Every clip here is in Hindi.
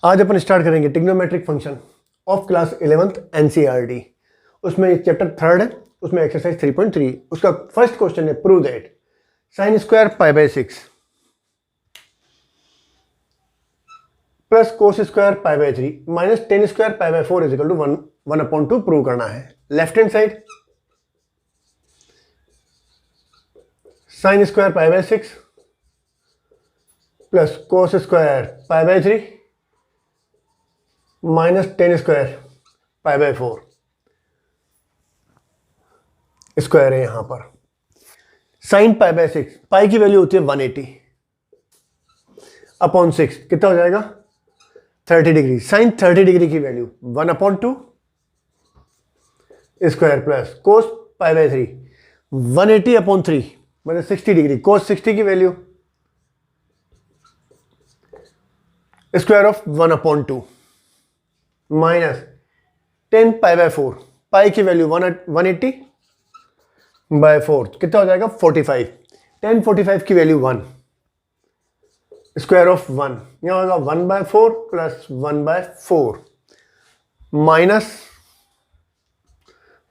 आज अपन स्टार्ट करेंगे trigonometric function of class 11th NCERT. उसमें चैप्टर थर्ड है, उसमें एक्सरसाइज 3.3। उसका फर्स्ट क्वेश्चन है prove that sine square pi by 6 plus cos square pi by 3 minus ten square pi by 4 is equal to 1/2 prove करना है। Left hand side sine square pi by 6 plus cos square pi by 3 minus ten square pi by 4 square है यहां पर। साइन पाई बाय 6, पाई की वैल्यू होती है 180 अपॉन 6, कितना हो जाएगा 30 डिग्री। साइन 30 डिग्री की value 1/2 square plus cos pi by 3 180 upon 3 मतलब 60 डिग्री। कोस 60 की value square of 1/2 minus 10 pi by 4, पाई की वैल्यू 180 बाय 4 कितना हो जाएगा 45। 10 45 की वैल्यू 1 स्क्वायर ऑफ 1 यहां होगा 1/4 plus 1/4 minus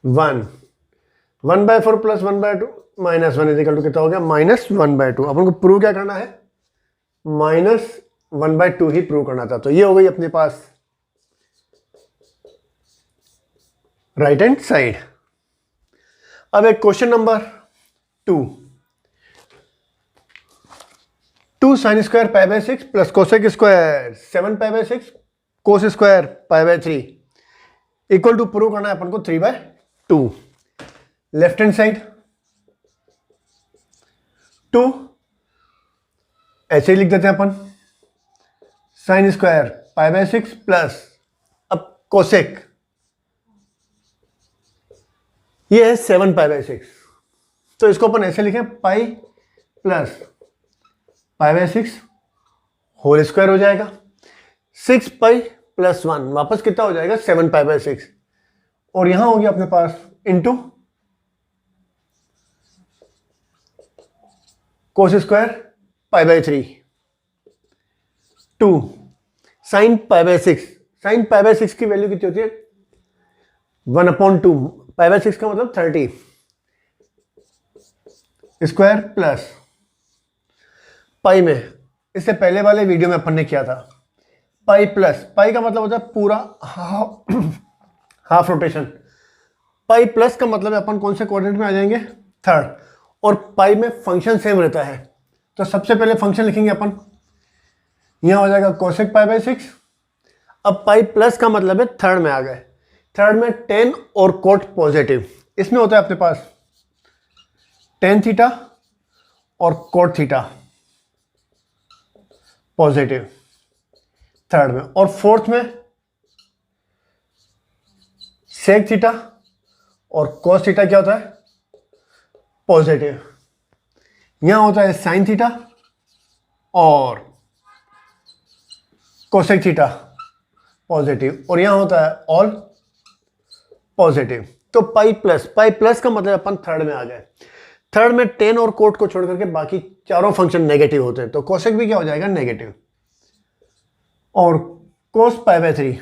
1/4 plus 1/2 minus 1 is equal to कितना हो गया -1/2। अपन को प्रूव क्या करना है, -1/2 ही प्रूव करना था। तो ये हो गई अपने पास राइट हैंड साइड। अब एक question number 2 sine square pi by 6 plus cosec square 7 pi by 6 cos square pi by 3 equal to prove करना है अपन को 3/2। लेफ्ट हैंड साइड 2 ऐसे ही लिख देते हैं अपन, sine square pi by 6 plus अब कोसेक ये है 7 पाई बाय 6, तो इसको अपन ऐसे लिखें pi plus pi by 6 whole square हो जाएगा। 6 पाई प्लस 1 वापस कितना हो जाएगा 7 पाई बाय 6 और यहां हो गया अपने पास into cos square pi by 3 2 sine pi by 6। Sine pi by 6 की वैल्यू कितनी होती है 1/2 पाई बाय 6 का मतलब 30 स्क्वायर प्लस पाई में, इससे पहले वाले वीडियो में अपन ने किया था पाई प्लस, पाई का मतलब होता है पूरा हाफ रोटेशन। पाई प्लस का मतलब है अपन कौन से कोऑर्डिनेट में आ जाएंगे थर्ड, और पाई में फंक्शन सेम रहता है। तो सबसे पहले फंक्शन लिखेंगे अपन, यहां हो जाएगा कोसेक पाई बाय 6। अब पाई प्लस का मतलब है थर्ड में आ गए, थर्ड में टेन और कोट पॉजिटिव, इसमें होता है अपने पास टेन थीटा और कोट थीटा पॉजिटिव थर्ड में, और फोर्थ में सेक थीटा और कोस थीटा क्या होता है पॉजिटिव। यहां होता है साइन थीटा और कोसेक थीटा पॉजिटिव, और यहां होता है ऑल पॉजिटिव। तो पाई प्लस का मतलब अपन थर्ड में आ गए। थर्ड में टेन और कोट को छोड़ करके बाकी चारों फंक्शन नेगेटिव होते हैं, तो कोसेक भी क्या हो जाएगा नेगेटिव। और कोस पाई बाय 3,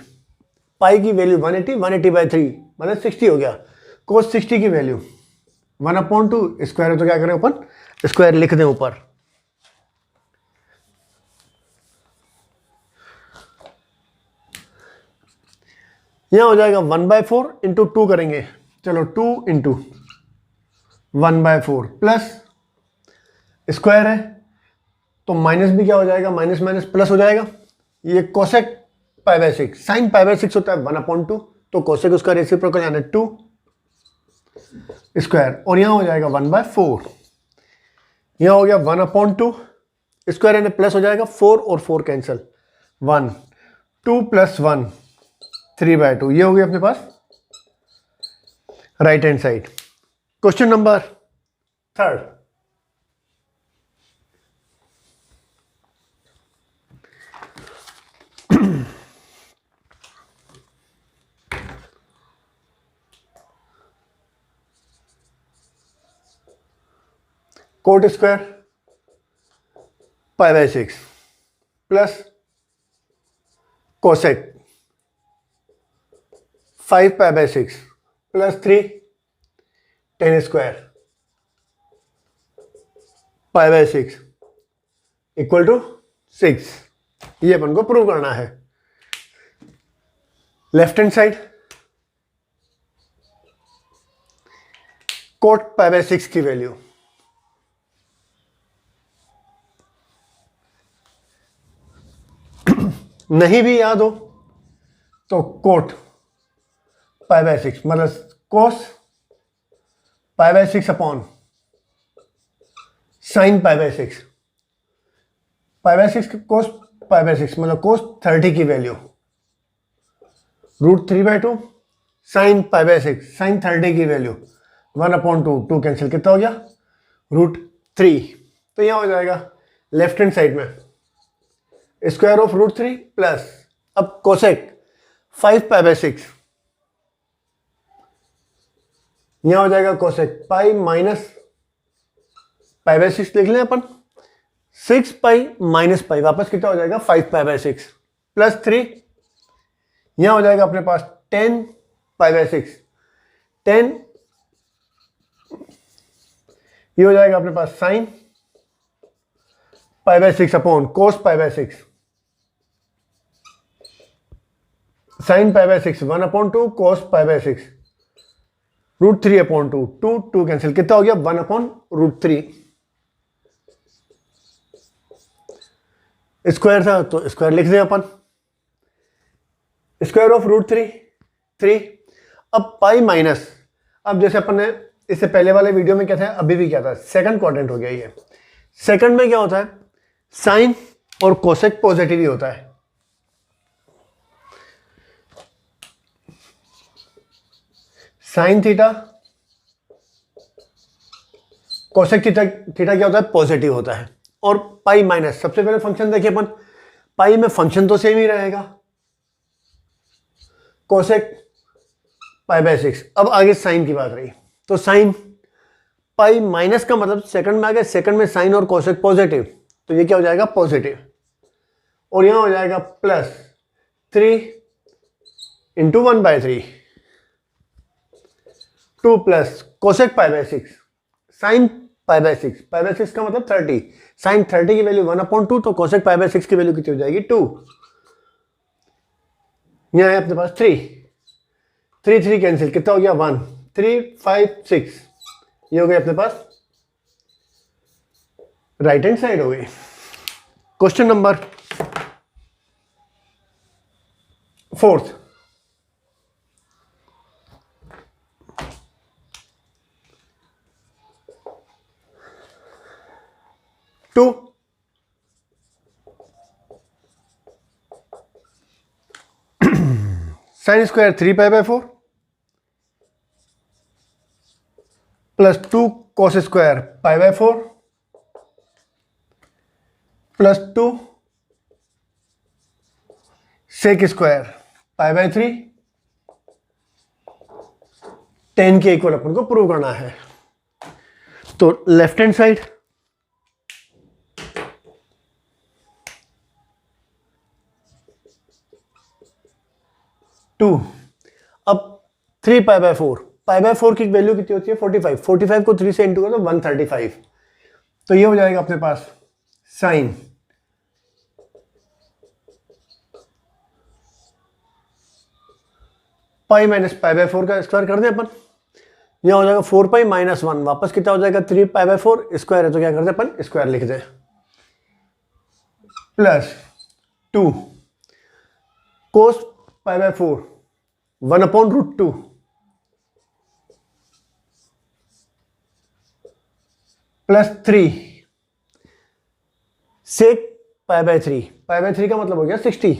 पाई की वैल्यू 180 बाय 3 मतलब 60 हो गया। कोस 60 की वैल्यू 1/2 स्क्वायर है, तो क्या करें अपन स्क्वायर लिख दें ऊपर। यहां हो जाएगा 1/4 इंटू 2 करेंगे, चलो 2 इंटू 1/4 प्लस स्क्वायर है तो माइनस भी क्या हो जाएगा माइनस माइनस प्लस हो जाएगा। ये cosec pi by 6, sine pi by 6 होता है 1/2, तो कोसेक उसका रेसिप्रोकल यानी 2 स्क्वायर, और यहां हो जाएगा 1/4। यहां हो गया 1/2 स्क्वायर यानी प्लस हो जाएगा 4 और 4 कैंसिल 1 2 प्लस 1 3/2। ये हो गया अपने पास right hand side. Question number third, cot square pi by 6 plus cosec 5π/6 plus 3 tan square π/6 equal to 6। ये अपन को प्रूव करना है। लेफ्ट हैंड साइड कोट π/6 की वैल्यू नहीं भी याद हो तो कोट π/6 मतलब कोस π/6 अपॉन साइन π/6 π/6 कोस π/6 मतलब कोस 30 की वैल्यू √3/2 साइन π/6 साइन 30 की वैल्यू 1/2 2 कैंसिल कितना हो गया √3। तो यहां हो जाएगा लेफ्ट हैंड साइड में स्क्वायर ऑफ √3 प्लस अब कोसेक 5π/6 यहां हो जाएगा कोसेक पाई माइनस π/6 लिख लें अपन 6π माइनस पाई वापस कितना हो जाएगा 5π/6 प्लस 3 यहां हो जाएगा अपने पास 10π/6 10 ये हो जाएगा अपने पास साइन π/6 अपॉन कोस π/6 साइन π/6 1/2 कोस π/6 √3/2 2 कैंसिल कितना हो गया 1/√3 स्क्वायर था तो स्क्वायर लिख दें अपन स्क्वायर ऑफ √3 3। अब पाई माइनस अब जैसे अपन ने इससे पहले वाले वीडियो में क्या था अभी भी क्या था सेकंड क्वाड्रेंट हो गया ये। सेकंड में क्या होता है साइन और कोसेक पॉजिटिव ही होता है। Sine theta cosec theta theta क्या होता है पॉजिटिव होता है। और पाई माइनस सबसे पहले फंक्शन देखिए अपन पाई में फंक्शन तो सेम ही रहेगा कोसेक π/6। अब आगे साइन की बात रही तो साइन पाई माइनस का मतलब सेकंड में आ गया सेकंड में साइन और कोसेक पॉजिटिव तो ये क्या हो जाएगा पॉजिटिव और यहां हो जाएगा प्लस 3 × 1/3 2 प्लस कोसेक π/6 साइन π/6 π/6 का मतलब 30 साइन 30 की वैल्यू 1/2 तो कोसेक π/6 की वैल्यू कितनी हो जाएगी 2। यहां है अपने पास 3 कैंसिल कितना हो गया 1 3 5 6 ये हो गया अपने पास राइट हैंड साइड हो गई। Question number 4 2 sine square 3π/4 plus 2 cos square π/4 plus 2 sec square π/3 10 के इक्वल अपन को प्रूव करना है। तो लेफ्ट हैंड साइड टू अब 3π/4 π/4 की वैल्यू कितनी होती है 45 को 3 से इंटू करो 135 तो ये हो जाएगा अपने पास साइन पाई माइनस π/4 का स्क्वायर कर दें अपन यहां हो जाएगा 4π - 1 वापस कितना हो जाएगा 3π/4 स्क्वायर है तो क्या करते हैं अपन स्क्वायर लिख दें प्लस 2 कोस π/4 1/√2 प्लस 3 सेक π/3 का मतलब हो गया 60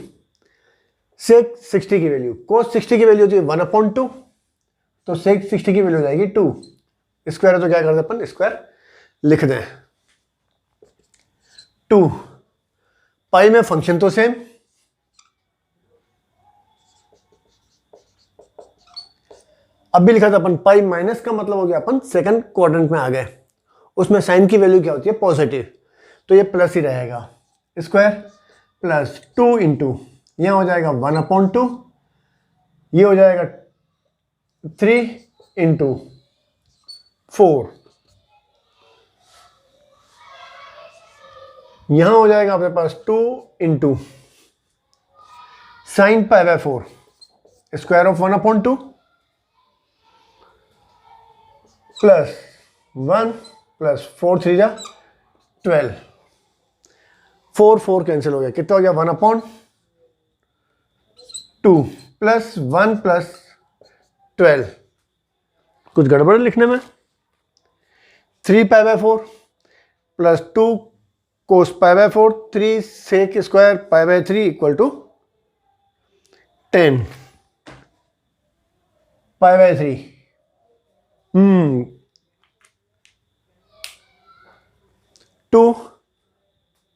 सेक 60 की वैल्यू कोस 60 की वैल्यू होती है 1/2 तो सेक 60 की वैल्यू हो जाएगी 2 स्क्वायर है तो क्या करते हैं अपन स्क्वायर लिख दें 2 पाई में फंक्शन तो सेम अब भी लिखा था अपन पाई माइनस का मतलब हो गया अपन सेकंड क्वाड्रेंट में आ गए उसमें साइन की वैल्यू क्या होती है पॉजिटिव तो ये प्लस ही रहेगा स्क्वायर प्लस 2 × यहाँ हो जाएगा 1/2, ये हो जाएगा 3 इंटू 4, यहाँ हो जाएगा अपने पास 2 into sine π/4 square of 1/2 plus 1 plus 4 3 जा 12, 4 4 कैंसिल हो गया, कितना हो गया 1/2 प्लस 1 प्लस 12, कुछ गड़बड़ लिखने में, 3 π/4 plus 2 cos π/4, 3 sec square π/3 equal to 10 π/3। 2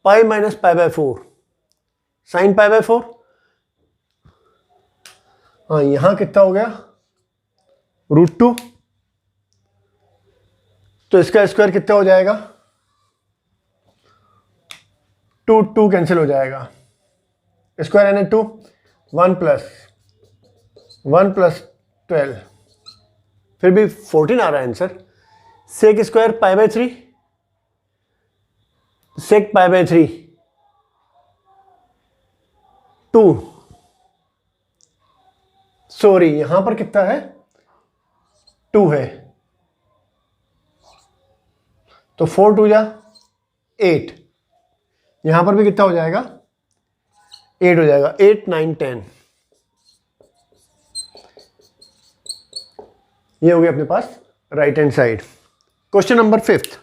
pi minus π/4 sine π/4, हाँ यहां कितना हो गया √2, तो इसका स्क्वायर कितना हो जाएगा 2 2 कैंसिल हो जाएगा, स्क्वायर यानी 2, 1 प्लस 12, फिर भी 14 आ रहा है आंसर। सेक स्क्वायर π/3, सेक π/3 2, सॉरी यहां पर कितना है 2 है, तो 4 2 जा 8, यहां पर भी कितना हो जाएगा 8 हो जाएगा, 8 9 10, ये हो गया अपने पास right hand side. Question number 5th,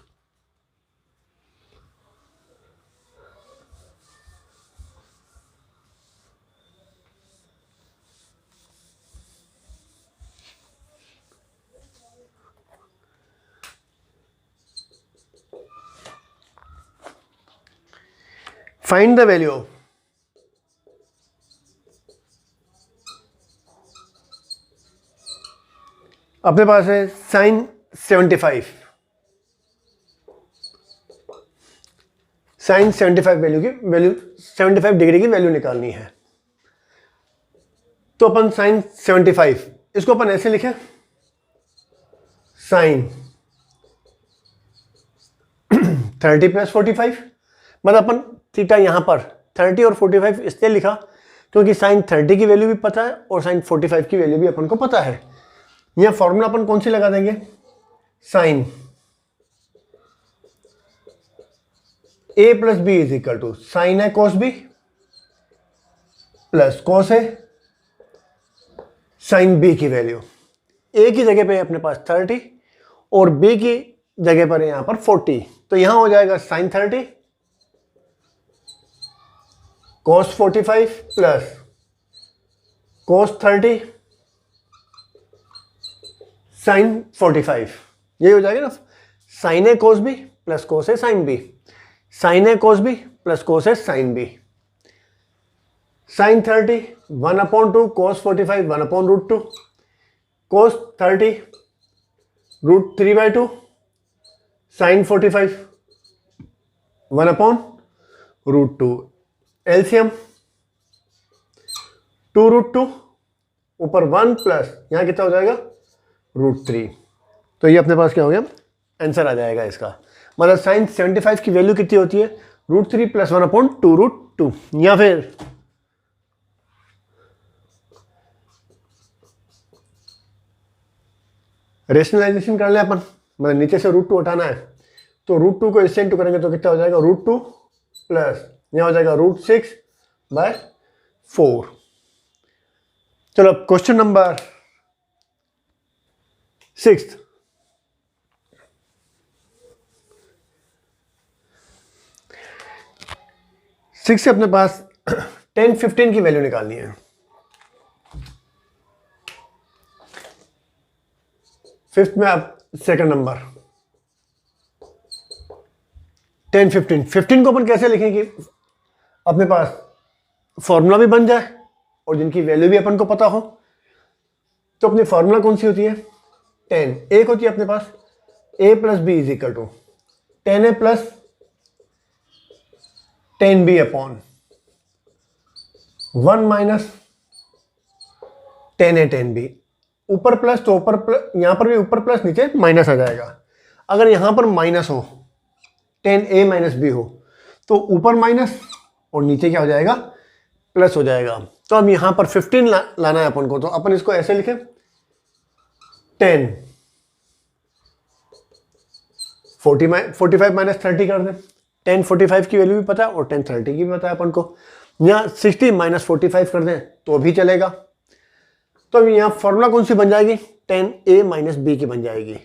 find the value of अपने पास है साइन 75, साइन 75 वैल्यू 75 डिग्री की वैल्यू निकालनी है। तो अपन साइन 75 इसको अपन ऐसे लिखें, साइन 30 प्लस 45, मतलब अपन थीटा यहां पर 30 और 45 इसलिए लिखा क्योंकि साइन 30 की वैल्यू भी पता है और साइन 45 की वैल्यू भी अपन को पता है। यह फॉर्मूला अपन कौन सी लगा देंगे, sine A plus B is equal to sine है कॉस बी प्लस कॉस है साइन बी की वैल्यू, ए की जगह पे अपने पास 30 और बी की जगह पर यहां पर 40, तो यहां हो जाएगा sine 30 cos 45 plus cos 30 sine 45, ये हो जाएगा ना, sine A cos B plus cos A sine B, sine A cos B plus cos A sine B, sine 30 1/2 cos 45 1/√2 cos 30 √3/2 sine 45 1/√2, LCM 2√2 ऊपर 1 प्लस यहां कितना हो जाएगा √3, तो ये अपने पास क्या हो गया आंसर आ जाएगा इसका। मतलब साइन 75 की वैल्यू कितनी होती है √3 प्लस 1/2√2, या फिर रेशनलाइजेशन कर ले अपन, मतलब नीचे से √2 हटाना है तो √2 को इससे इंटू करेंगे तो कितना हो जाएगा √2 प्लस यहां हो जाएगा √6/4। चलो क्वेश्चन नंबर 6th, से अपने पास 10 15 की वैल्यू निकालनी है। 5th में आप सेकंड नंबर 10 15 को अपन कैसे लिखेंगे, अपने पास फॉर्मूला भी बन जाए और जिनकी वैल्यू भी अपन को पता हो, तो अपनी फॉर्मूला कौन सी होती है 10, एक होती है अपने पास a plus B is equal to 10a plus 10b upon 1 minus tan A tan B, ऊपर प्लस तो ऊपर प्लस, यहां पर भी ऊपर प्लस नीचे माइनस आ जाएगा। अगर यहां पर माइनस हो, टेन ए माइनस बी हो, तो ऊपर माइनस और नीचे क्या हो जाएगा, प्लस हो जाएगा। तो अब यहां पर 15 लाना है अपन को, तो अपन इसको ऐसे लिखे 10 45 माइनस 30 कर दें। 10 45 की वैल्यू भी पता है और 10 30 की भी पता है अपन को। यहाँ 60 माइनस 45 कर दें तो भी चलेगा। तो अब यहाँ फॉर्मूला कौन सी बन जाएगी, 10a माइनस बी की बन जाएगी।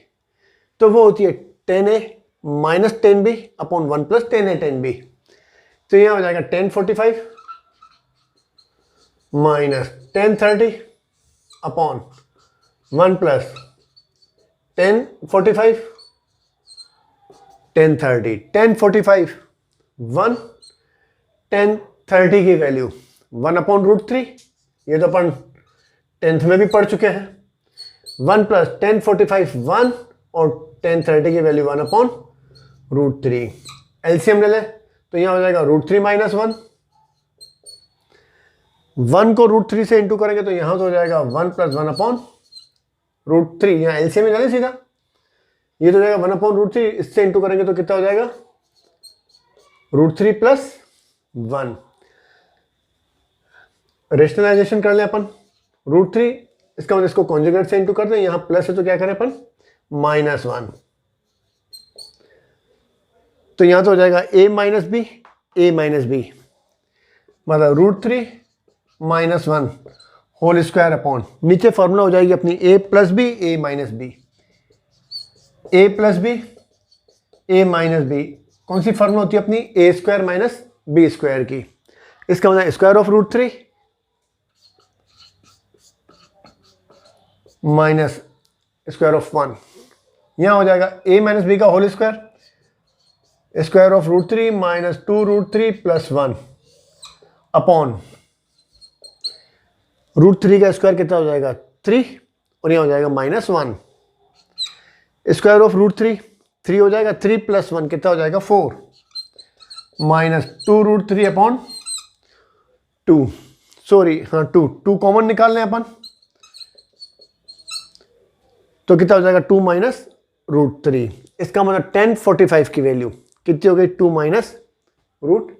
तो वो होती है 10a minus 10b upon 1 plus 10a 10b। तो यहाँ हो जाएगा 10 45 माइनस 10 30 अपॉन 1 प्लस 10 45 10 30 10 45 1 10 30 की वैल्यू 1 अपॉन रूट 3, ये तो अपन 10th में भी पढ़ चुके हैं। 1 प्लस 10 45 1 और 10 30 की वैल्यू 1 अपॉन रूट 3। एलसीएम ले ले तो यहां हो जाएगा रूट 3 माइनस 1। 1 को रूट 3 से इंटू करेंगे तो यहां तो हो जाएगा 1 प्लस 1 अपॉन रूट 3। यहां एलसीएम में जाने सीधा, ये तो हो जाएगा 1 अपॉन रूट 3, इससे इंटू करेंगे तो कितना हो जाएगा रूट 3 प्लस 1। रेशनलाइजेशन कर ले अपन, रूट 3 इसका मतलब इसको कॉन्जुगेट से इंटू कर दें, यहां प्लस है तो क्या करें अपन माइनस 1। तो यहां तो हो जाएगा a माइनस बी मतलब root 3 minus 1 whole square upon, नीचे फॉर्मूला हो जाएगी अपनी a plus B A minus B, a plus B A minus B. कौन सी फॉर्मूला होती है अपनी, a square minus B square की। इसका मतलब square of root 3 minus square of 1। यहां हो जाएगा a माइनस बी का whole square, square of root 3 minus 2 root 3 plus 1 upon root 3 का स्क्वायर कितना हो जाएगा 3 और यहां हो जाएगा माइनस 1। स्क्वायर ऑफ रूट 3 हो जाएगा 3 प्लस 1 कितना हो जाएगा 4 माइनस 2 रूट 3 अपॉन 2, सॉरी हाँ 2 कॉमन निकाल लें अपन तो कितना हो जाएगा 2 माइनस रूट 3। इसका मतलब 10 45 की वैल्यू कितनी हो गई 2 माइनस रूट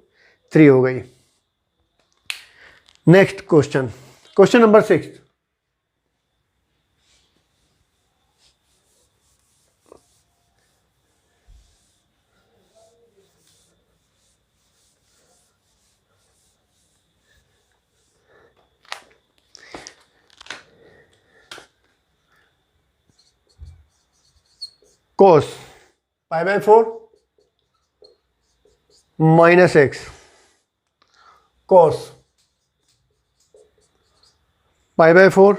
3 हो गई। Next question number 6। cos pi by 4 minus x, cos pi by 4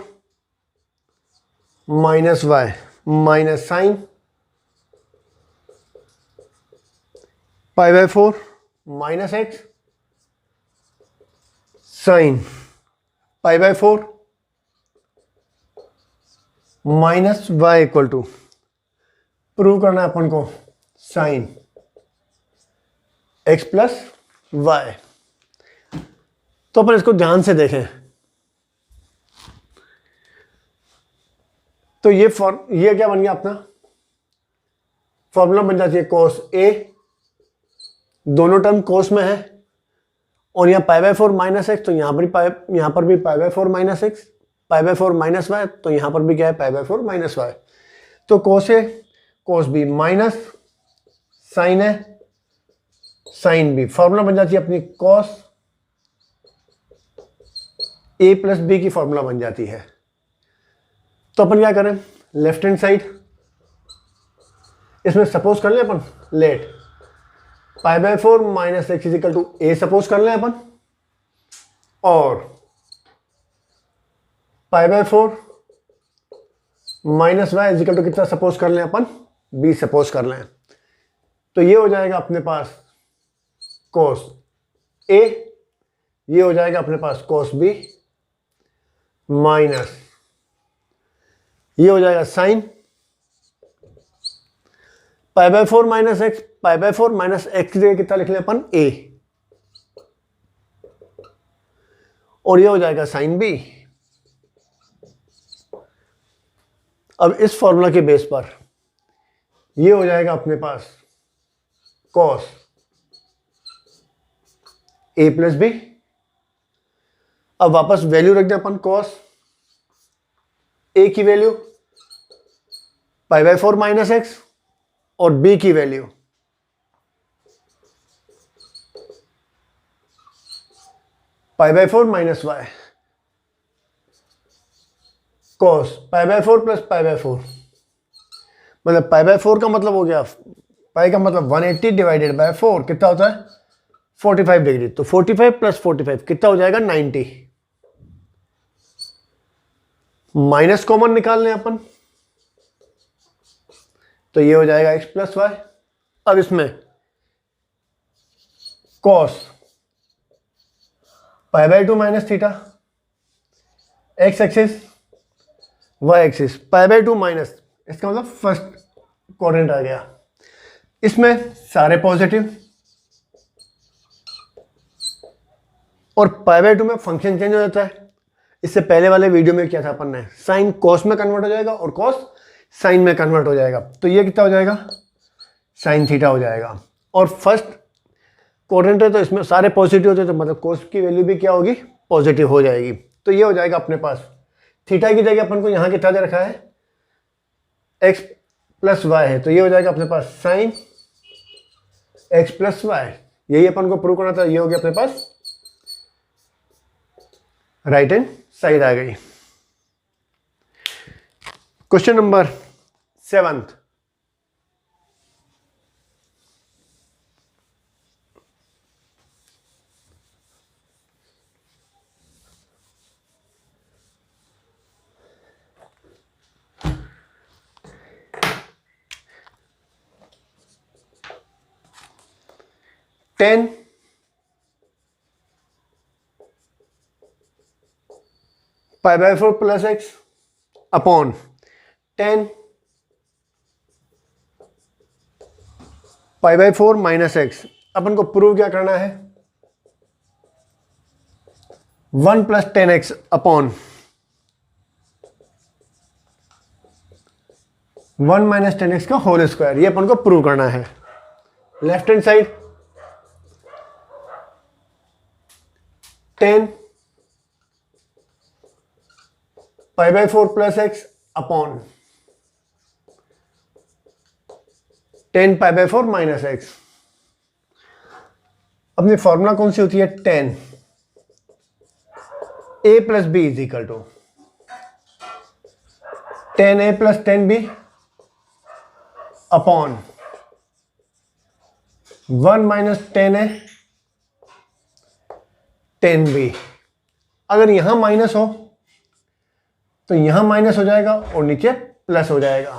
minus y minus sine pi by 4 minus x sine pi by 4 minus y equal to, prove करना है अपन को साइन एक्स प्लस वाई। तो अपन इसको ध्यान से देखें तो ये क्या बन गया अपना फॉर्मूला बन जाती है cos a, दोनों टर्म cos में है और यहाँ पाई बाय 4 माइनस एक्स, तो यहाँ पर भी pi by 4 minus x, pi by 4 minus y, तो यहाँ पर भी क्या है पाई बाय 4 माइनस वाई। तो cos a cos b minus sine है साइन b, फॉर्मूला बन जाती है अपनी cos a प्लस बी की फॉर्मूला बन जाती है। तो अपन क्या करें, लेफ्ट हैंड साइड इसमें सपोज कर लें अपन, let pi by 4 minus x is equal to A suppose कर लें अपन, और pi by 4 minus y is equal to कितना सपोज कर लें अपन, बी सपोज कर लें। तो ये हो जाएगा अपने पास cos a, ये हो जाएगा अपने पास cos b माइनस ये हो जाएगा sign pi by 4 minus x, pi by 4 minus x की जगह कितना लिख लें अपन a, और ये हो जाएगा साइन बी। अब इस फॉर्मूला के बेस पर ये हो जाएगा अपने पास कॉस ए प्लस बी। अब वापस वैल्यू रख दें अपन, कॉस ए की वैल्यू π/4 माइनस एक्स और बी की value π/4 minus y, cos π/4 plus π/4, मतलब π/4 का मतलब हो गया, पाई का मतलब 180 डिवाइडेड बाय 4 कितना होता है 45 डिग्री। तो 45 प्लस 45 कितना हो जाएगा 90। माइनस कॉमन निकाल लें अपन, तो ये हो जाएगा x प्लस वाई। अब इसमें cos π/2 minus theta, x axis y axis, π/2 minus, इसका मतलब फर्स्ट क्वाड्रेंट आ गया। इसमें सारे पॉजिटिव और π/2 में फंक्शन चेंज हो जाता है। इससे पहले वाले वीडियो में क्या था अपन ने, साइन कॉस में कन्वर्ट हो जाएगा और कॉस साइन में कन्वर्ट हो जाएगा। तो ये कितना हो जाएगा साइन थीटा हो जाएगा। और फर्स्ट क्वाड्रेंट है तो इसमें सारे पॉजिटिव होते हैं, तो मतलब कॉस की वैल्यू भी क्या होगी पॉजिटिव हो जाएगी। तो ये हो जाएगा अपने पास, थीटा की जगह अपन को यहाँ कितना दे रखा है x प्लस वाई है, तो ये हो जाएगा अपने पास साइन x प्लस वाई। यही अपन को प्रूव करना था। ये हो गया अपने पास राइट हैंड साइड आ गई। Question number 7, tan π/4 plus x upon 10 π/4 minus x. अपन को प्रूव क्या करना है 1 plus 10x upon 1 minus 10x का होल स्क्वायर। ये अपन को प्रूव करना है। Left hand side 10 π/4 plus x upon 10 π/4 minus x. अपनी फॉर्मूला कौन सी होती है 10 a plus B is equal to 10a plus 10b upon 1 minus 10a 10b। अगर यहां माइनस हो तो यहां माइनस हो जाएगा और नीचे प्लस हो जाएगा।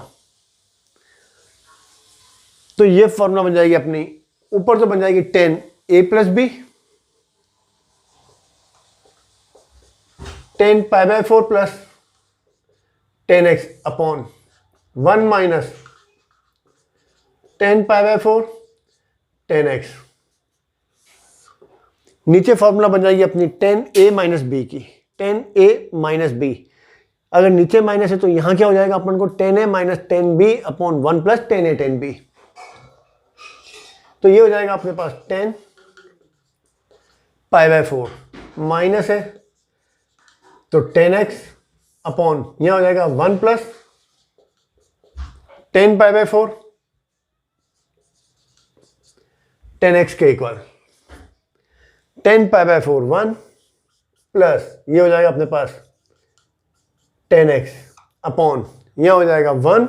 तो ये फॉर्मूला बन जाएगी अपनी, ऊपर तो बन जाएगी 10a plus B 10 π/4 plus 10x upon 1 minus 10 π/4 10x। नीचे फॉर्मूला बन जाएगी अपनी 10a माइनस बी की, 10a माइनस बी। अगर नीचे माइनस है तो यहां क्या हो जाएगा अपन को 10a minus 10b upon 1 plus 10a 10b। तो ये हो जाएगा अपने पास 10 π/4 माइनस है तो 10x अपॉन यहां हो जाएगा 1 प्लस 10 π/4 10x के इक्वल 10 π/4 1 प्लस ये हो जाएगा अपने पास 10x अपॉन यहां हो जाएगा 1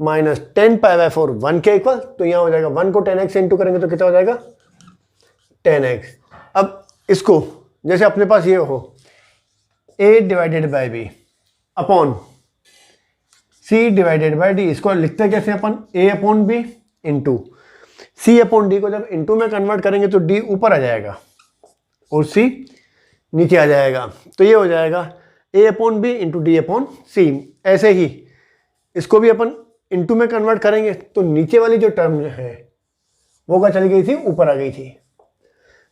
माइनस 10 π/4 1 के इक्वल। तो यहां हो जाएगा 1 को 10x इंटू करेंगे तो कितना हो जाएगा 10x। अब इसको जैसे अपने पास ये हो a divided by b upon c divided by d। इसको लिखते हैं कैसे अपन a upon b into c upon d। को जब इंटू में कन्वर्ट करेंगे तो d ऊपर आ जाएगा और c नीचे आ जाएगा। तो ये हो जाएगा a upon B into D upon C. ऐसे ही इसको भी अपन इंटू में कन्वर्ट करेंगे तो नीचे वाली जो टर्म है वो क्या चली गई थी ऊपर आ गई थी।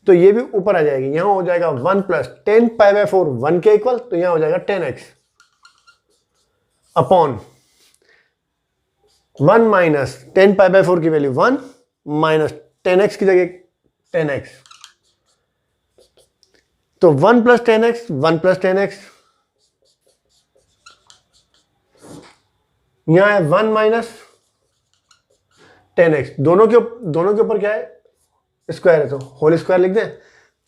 तो ये भी ऊपर आ जाएगी, यहां हो जाएगा 1 प्लस 10 पाई बाय 4 1 के इक्वल, तो यहां हो जाएगा 10x upon 1 minus 10 pi by 4 की वैल्यू 1 माइनस 10x की जगह 10x, तो 1 प्लस 10x 1 प्लस 10x, यहां है 1 माइनस 10x, दोनों के ऊपर क्या है, स्क्वायर है, तो होल स्क्वायर लिख दें,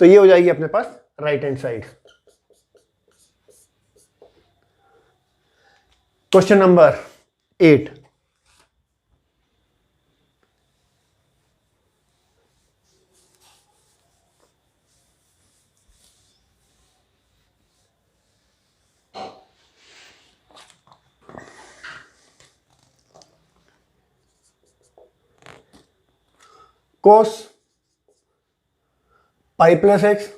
तो ये हो जाएगी अपने पास right hand side. Question number 8, cos pi plus x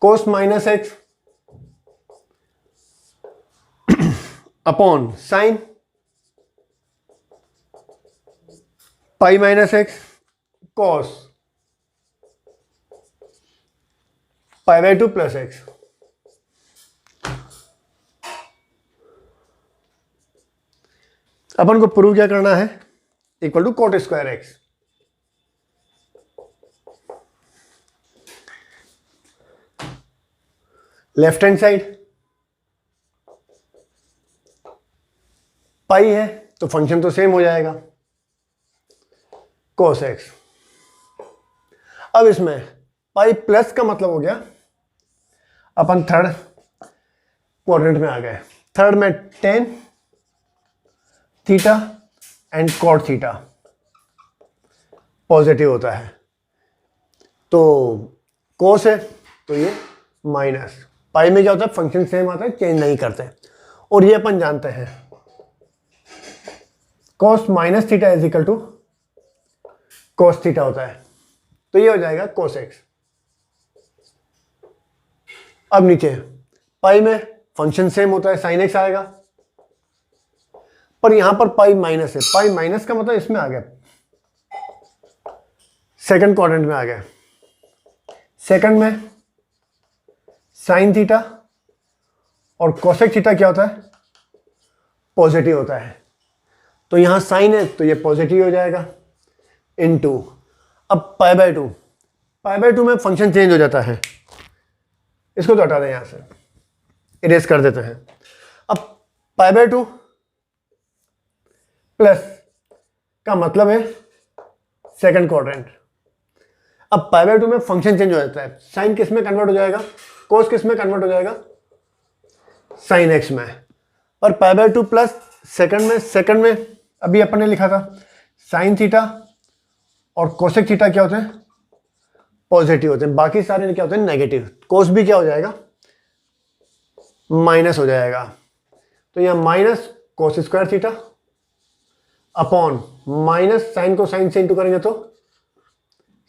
cos minus x upon sine pi minus x cos pi by 2 plus x. अपन को प्रूव क्या करना है, equal to cot square x. Left hand side pi है तो फंक्शन तो सेम हो जाएगा कोस एक्स। अब इसमें पाई प्लस का मतलब हो गया अपन थर्ड क्वाड्रेंट में आ गए, थर्ड में tan theta and cot theta positive होता है, तो कोस है तो ये माइनस, पाई में क्या होता है फंक्शन सेम आता है, चेंज नहीं करते, और ये अपन जानते हैं cos minus theta is equal to cos theta होता है, तो ये हो जाएगा कोस एक्स। अब नीचे पाई में फंक्शन सेम होता है, साइन एक्स आएगा, पर यहां पर पाई माइनस है, पाई माइनस का मतलब इसमें आ गया सेकंड क्वाड्रेंट में आ गया, सेकंड में साइन थीटा और कोसेक थीटा क्या होता है पॉजिटिव होता है, तो यहां साइन है तो ये पॉजिटिव हो जाएगा इनटू, अब पाई बाय 2, पाई बाय 2 में फंक्शन चेंज हो जाता है, इसको तो हटा दें यहां से, इरेज कर देते हैं। अब पाई बाय 2 प्लस का मतलब है सेकंड क्वाड्रेंट, अब पाई बाय 2 में फंक्शन चेंज हो जाता है, साइन किस में कन्वर्ट हो जाएगा, कोस किस में कन्वर्ट हो जाएगा, साइन एक्स में, और पाई बाय 2 प्लस सेकंड में अभी अपन ने लिखा था साइन थीटा और कोसेक थीटा क्या होते हैं पॉजिटिव होते हैं, बाकी सारे क्या होते हैं नेगेटिव, कोस भी क्या हो जाएगा माइनस हो जाएगा, तो यहां minus cos square theta upon minus sine को साइन से इंटू करेंगे तो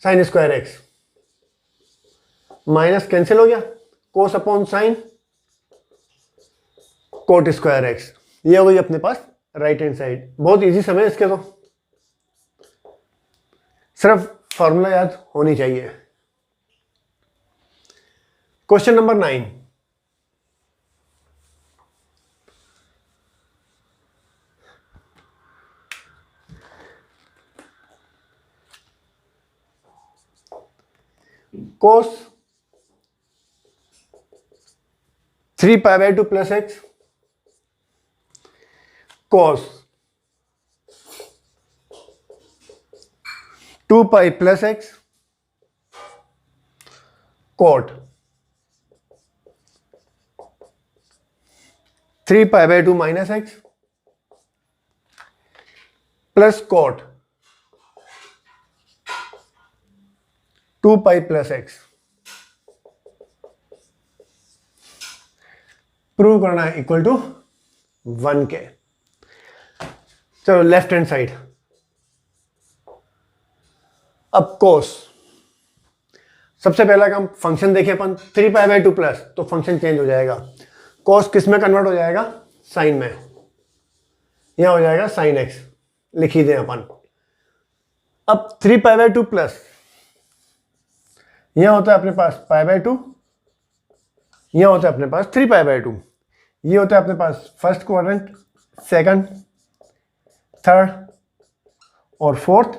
sine square x, minus cancel हो गया, cos upon sine cot square x, ये हो गई अपने पास राइट हैंड साइड। बहुत इजी समय इसके, तो सिर्फ फॉर्मूला याद होनी चाहिए। Question number 9, cos 3 pi by 2 plus x cos 2 pi plus x cot 3 pi by 2 minus x plus coat 2 pi plus x. Prove करना है इक्वल टू 1 के। चलो लेफ्ट हैंड साइड, अब कोस, सबसे पहला काम फंक्शन देखें अपन 3 पाई बाय 2 प्लस, तो फंक्शन चेंज हो जाएगा, कोस किस में कन्वर्ट हो जाएगा साइन में, यहां हो जाएगा साइन एक्स, लिख ही दें अपन। अब 3 पाई बाय 2 प्लस यहाँ होता है अपने पास π/2, यहाँ होता है अपने पास 3π/2। ये होता है अपने पास फर्स्ट क्वाड्रेंट, सेकंड, थर्ड और फोर्थ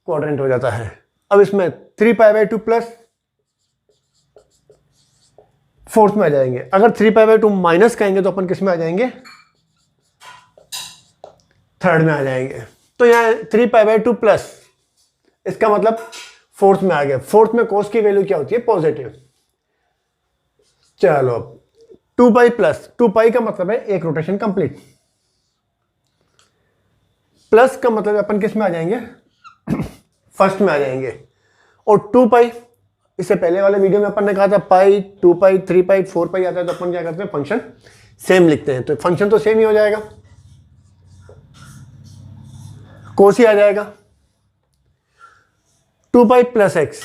क्वाड्रेंट हो जाता है। अब इसमें 3π/2 प्लस फोर्थ में आ जाएंगे। अगर 3π/2 माइनस कहेंगे तो अपन किस में आ जाएंगे, थर्ड में आ जाएंगे। तो यहाँ 3π/2 प्लस, इसका मतलब फोर्थ में आ गया। फोर्थ में कोस की वैल्यू क्या होती है, पॉजिटिव। चलो 2π प्लस, 2π का मतलब है एक रोटेशन कंप्लीट, प्लस का मतलब अपन किस में आ जाएंगे, फर्स्ट में आ जाएंगे। और 2π, इससे पहले वाले वीडियो में अपन ने कहा था पाई, 2π, 3π, 4π आता है तो अपन क्या करते हैं, फंक्शन सेम लिखते हैं। तो फंक्शन तो सेम ही हो जाएगा, कोस ही आ जाएगा 2π प्लस एक्स,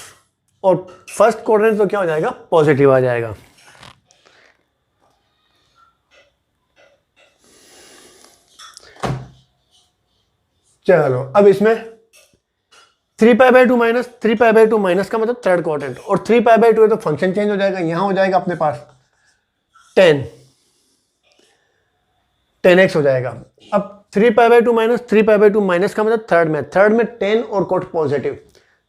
और फर्स्ट कोऑर्डिनेट तो क्या हो जाएगा, पॉजिटिव आ जाएगा। चलो अब इसमें 3π/2 माइनस, 3π/2 माइनस का मतलब थर्ड क्वाड्रेंट, और 3π/2 है तो फंक्शन चेंज हो जाएगा। यहां हो जाएगा अपने पास 10x हो जाएगा। अब 3π/2 माइनस, 3π/2 माइनस का मतलब थर्ड में, थर्ड में 10 और कोट पॉजिटिव,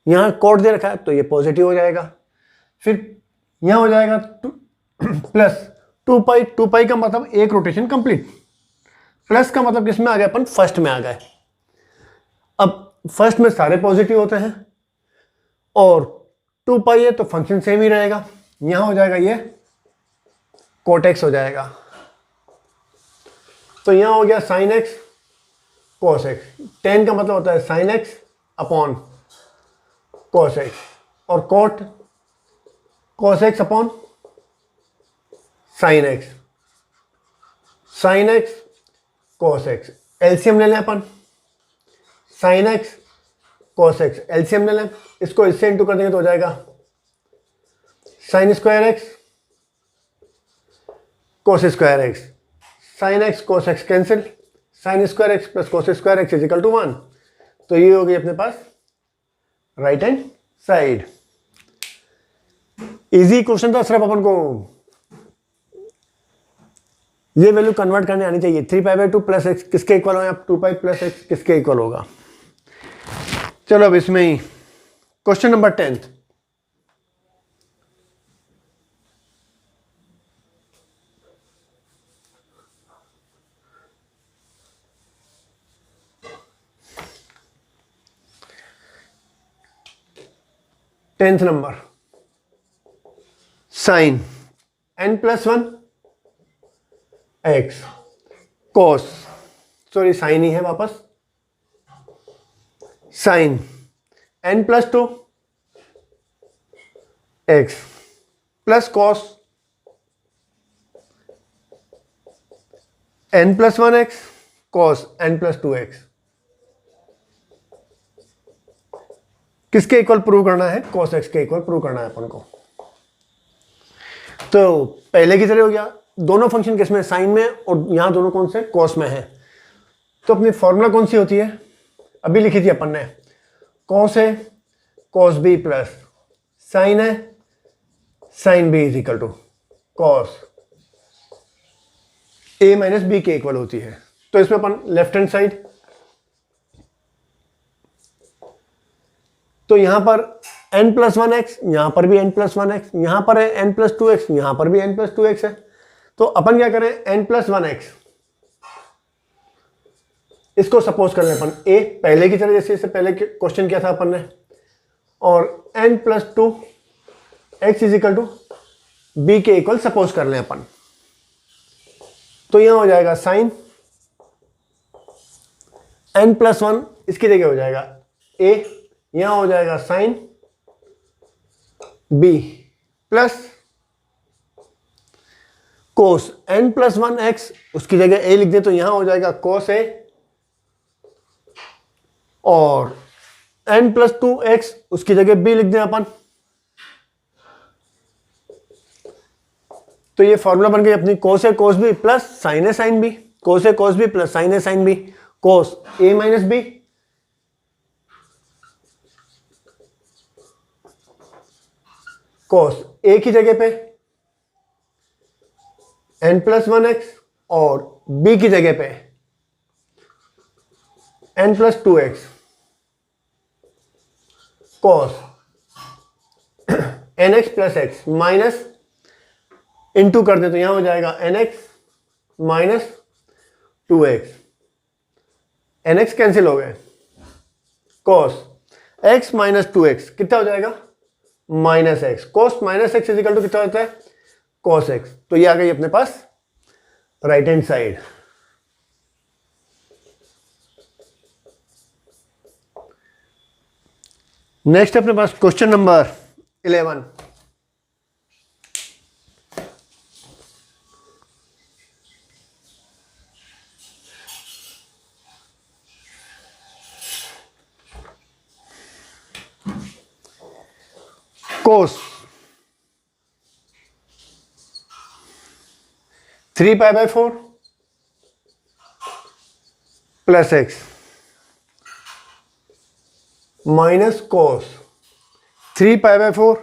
यहां कोट दे रखा है तो ये पॉजिटिव हो जाएगा। फिर यहां हो जाएगा प्लस 2π, 2π का मतलब एक रोटेशन कंप्लीट, प्लस का मतलब किस में आ गया, अपन फर्स्ट में आ गए। अब फर्स्ट में सारे पॉजिटिव होते हैं और 2π है तो फंक्शन सेम ही रहेगा। यहां हो जाएगा ये कोट एक्स हो जाएगा, तो यहां हो गया साइन एक्स कोस एक्स। 10 का मतलब होता है sine x upon cos x, और cot cos x upon sine x, sine x cos x. LCM ले लें अपन, sine x cos x, LCM ले लें, इसको इससे इंटू कर देंगे तो हो जाएगा sine square x cos square x, sine x cos x cancel, sine square x plus cos square x is equal to 1। तो ये हो गई अपने पास right hand side. Easy question था, सिर्फ अपन को ये वैल्यू कन्वर्ट करने आनी चाहिए। 3π/2 प्लस एक्स किसके इक्वल होगा, 2π प्लस एक्स किसके इक्वल होगा। चलो अब इसमें ही question number 10th, number, sine n+1 x cos, sorry sine ही है वापस, sine n+2 x plus cos n+1 x cos n+2 x. किसके इक्वल प्रूव करना है, कॉस एक्स के इक्वल प्रूव करना है अपन को। तो पहले की तरह हो गया, दोनों फंक्शन किस में, साइन में, और यहां दोनों कौन से, कॉस में है। तो अपनी फॉर्मूला कौन सी होती है, अभी लिखी थी अपन ने, कॉस है कॉस बी प्लस साइन है sine b is equal to cos a minus b के इक्वल होती है। तो इसमें अपन लेफ्ट हैंड साइड, तो यहां पर n+1 एक्स, यहां पर भी n+1 एक्स, यहां पर है n+2 एक्स, यहां पर भी n+2 एक्स है। तो अपन क्या करें, n+1 एक्स, इसको सपोज कर लें अपन a, पहले की तरह जैसे इससे पहले क्वेश्चन किया था अपन ने, और n+2 x is equal to b के इक्वल सपोज कर लें अपन। तो यहां हो जाएगा साइन n+1, इसकी जगह हो जाएगा a, यहां हो जाएगा sine b plus cos n+1 एक्स, उसकी जगह a लिख दे तो यहां हो जाएगा कोस a, और n+2 एक्स उसकी जगह b लिख दें अपन। तो ये फॉर्मूला बन गई अपनी कोस ए कोस बी प्लस साइन ए साइन बी, कोस ए कोस बी प्लस साइन ए साइन बी, कोस ए माइनस बी कोस ए की जगह पे n+1x और b की जगह पे n+2x कोस nx+x माइनस इंटू कर दे तो यहां हो जाएगा nx-2x, nx कैंसिल हो गए, cos x - 2x कितना हो जाएगा -x, cos -x is equal to कितना होता है cos x। तो ये आ गई अपने पास राइट हैंड साइड। नेक्स्ट अपने पास question number 11। cos 3π/4 plus x minus cos 3π/4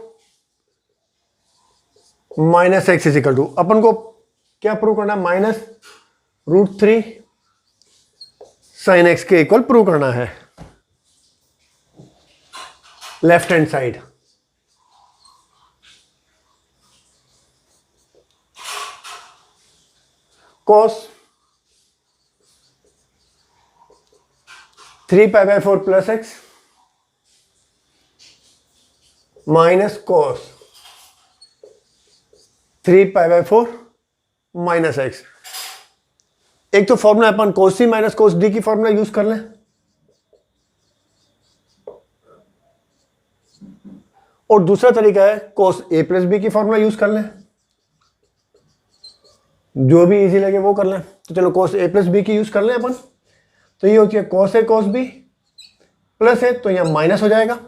minus x is equal to, अपन को क्या प्रूव करना है, -√3 sin x के इक्वल प्रूव करना है left hand side. cos 3π/4 plus x minus cos 3π/4 minus x। एक तो फॉर्मूला अपन cos c माइनस cos d की फॉर्मूला यूज कर लें, और दूसरा तरीका है cos a प्लस b की फॉर्मूला यूज कर लें, जो भी इजी लगे वो कर लें। तो चलो cos a प्लस b की यूज कर लें अपन। तो ये होती है cos a cos b plus है, तो यहां माइनस हो जाएगा,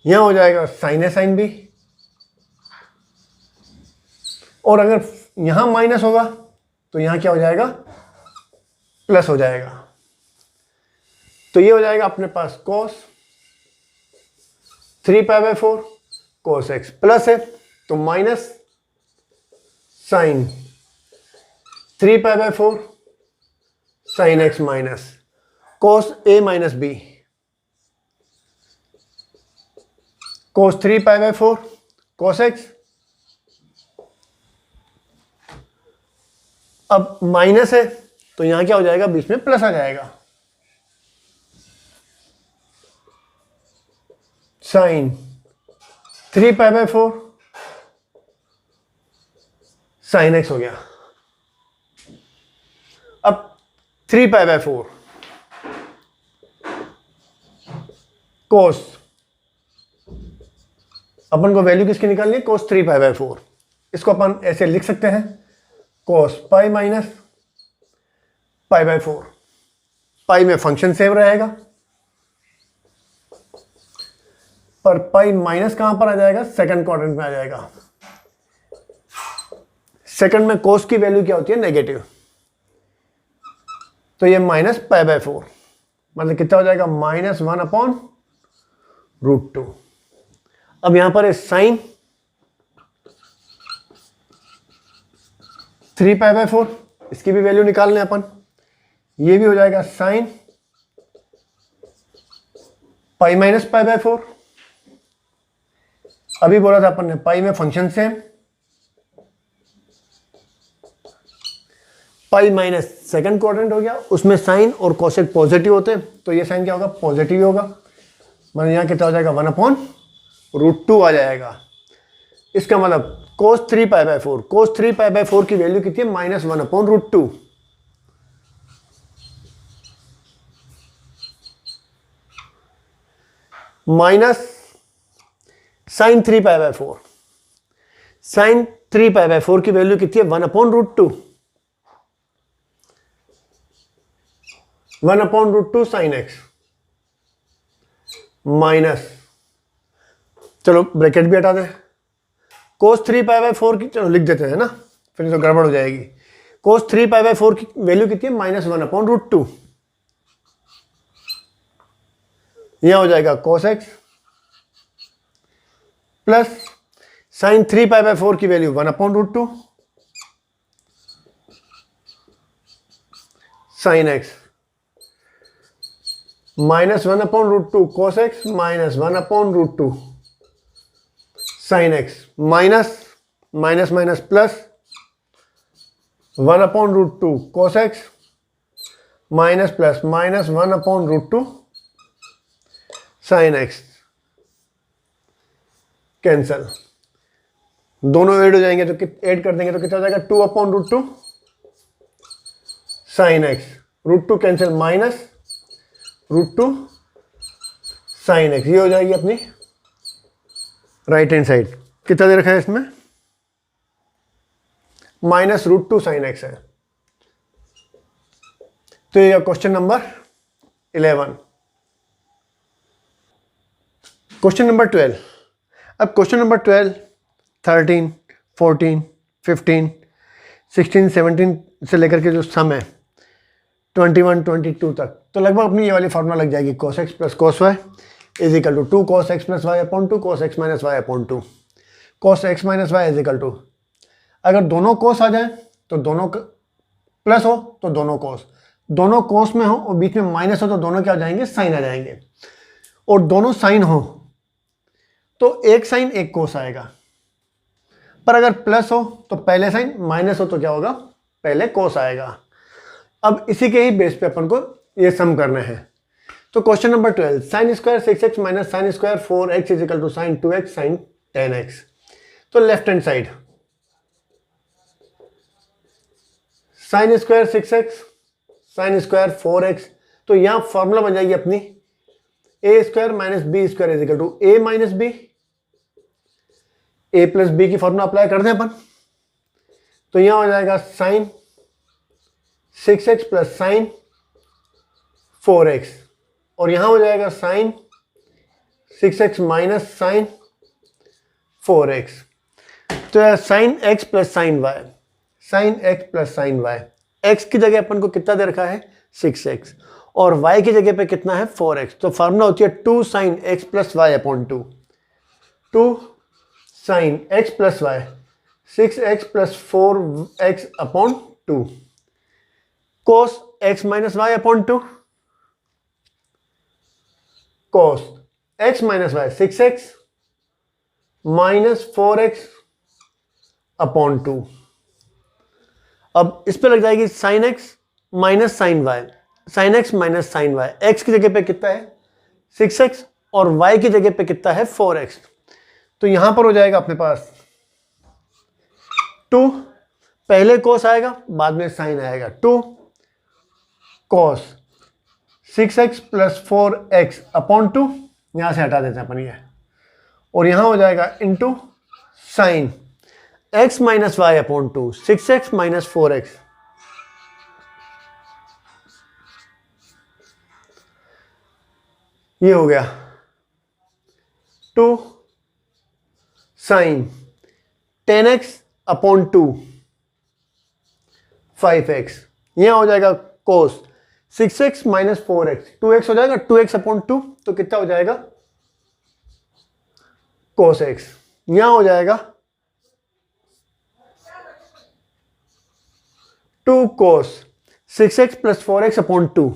यहां हो जाएगा sin a sin b, और अगर यहां माइनस होगा तो यहां क्या हो जाएगा प्लस हो जाएगा। तो ये हो जाएगा अपने पास cos 3π/4 cos x प्लस है तो minus sin 3π/4 sin x minus cos a minus b cos 3π/4 cos x। अब माइनस है तो यहां क्या हो जाएगा, बीच में प्लस आ जाएगा, sin 3π/4 sin x हो गया। अब 3π/4 cos, अपन को वैल्यू किसकी निकालनी है, cos 3π/4। इसको अपन ऐसे लिख सकते हैं cos पाई माइनस π/4, पाई में फंक्शन सेम रहेगा, पर पाई माइनस कहां पर आ जाएगा, सेकंड क्वाड्रेंट में आ जाएगा। सेकंड में cos की वैल्यू क्या होती है, नेगेटिव, तो ये -π/4 मतलब कितना हो जाएगा, -1/√2। अब यहां पर है साइन 3π/4, इसकी भी वैल्यू निकाल लें अपन, ये भी हो जाएगा साइन पाई माइनस π/4। अभी बोला था अपन ने पाई में function same, pi minus second quadrant हो गया, उसमें साइन और कोसेक पॉजिटिव होते हैं, तो ये साइन क्या होगा, पॉजिटिव होगा, मतलब यहाँ कितना हो जाएगा, 1/√2 आ जाएगा। इसका मतलब cos 3π/4, cos 3π/4 की वैल्यू कितनी है, -1/√2। माइनस साइन 3π/4, साइन 3π/4 की वैल्यू कितनी है, 1/√2, 1/√2 sin x माइनस, चलो ब्रैकेट भी हटा दें, cos 3π/4 की, चलो लिख देते हैं ना, फिर तो गड़बड़ हो जाएगी। cos 3π/4 की वैल्यू कितनी है, -1/√2, यहां हो जाएगा cos x प्लस साइन 3π/4 की value 1/√2 sign x minus 1/√2 cos x minus 1/√2 sign x minus minus minus plus 1/√2 cos x minus plus minus 1/√2 sine x. Cancel, दोनों ऐड हो जाएंगे तो ऐड कर देंगे तो कितना हो जाएगा 2/√2 sine x, √2 cancel minus √2 sine x. ये हो जाएगी अपनी राइट हैंड साइड। कितना दे रखा है इसमें, माइनस √2 साइन एक्स है। तो ये क्वेश्चन नंबर 11। Question number 12। अब क्वेश्चन नंबर 12, 13, 14, 15, 16, 17 से लेकर के जो सम है 21, 22 तक, तो लगभग अपनी ये वाली फॉर्मूला लग जाएगी cos x plus cos y is equal to 2 cos x plus y upon 2 cos x minus y upon 2 cos x minus y is equal to, अगर दोनों cos आ जाए तो दोनों प्लस हो तो दोनों cos, दोनों cos में हो और बीच में माइनस हो तो दोनों क्या हो जाएंगे, साइन आ जाएंगे। और दोनों साइन हो तो एक साइन एक cos आएगा, पर अगर प्लस हो तो पहले साइन, माइनस हो तो क्या होगा, पहले cos आएगा। अब इसी के ही बेस पे अपन को ये सम करना है। तो question number 12, sine square 6x minus sine square 4x is equal to sine 2x sine 10x। तो left hand side sine square 6x sine square 4x, तो यहां फॉर्मूला बन जाएगी अपनी A square minus B square is equal to A minus B, A plus B की फॉर्मूला अप्लाई कर दें अपन। तो यहां हो जाएगा sign 6x plus sign 4x और यहां हो जाएगा sign 6x minus sign 4x। तो यह sine x plus sine y, sine x plus sine y, x की जगह अपन को कितना दे रखा है 6x और y की जगह पे कितना है 4x। तो फार्मूला होती है 2 sine x plus y upon 2, 2 sine x plus y 6x plus 4x upon 2 cos x minus y upon 2, cos x minus y 6x minus 4x upon 2। अब इस पे लग जाएगी sine x minus sine y, sine x minus sine y, x की जगह पे कितना है 6x और y की जगह पे कितना है 4x। तो यहां पर हो जाएगा अपने पास 2, पहले cos आएगा बाद में साइन आएगा, 2 cos 6x plus 4x upon 2, यहां से हटा देते हैं अपन ये, और यहां हो जाएगा into sine x minus y upon 2, 6x minus 4x। ये हो गया 2 साइन 10x अपॉन 2 5x, यहां हो जाएगा cos 6x minus 4x, 2x हो जाएगा 2x अपॉन 2, तो कितना हो जाएगा cos x। यहां हो जाएगा 2 cos 6x plus 4x upon 2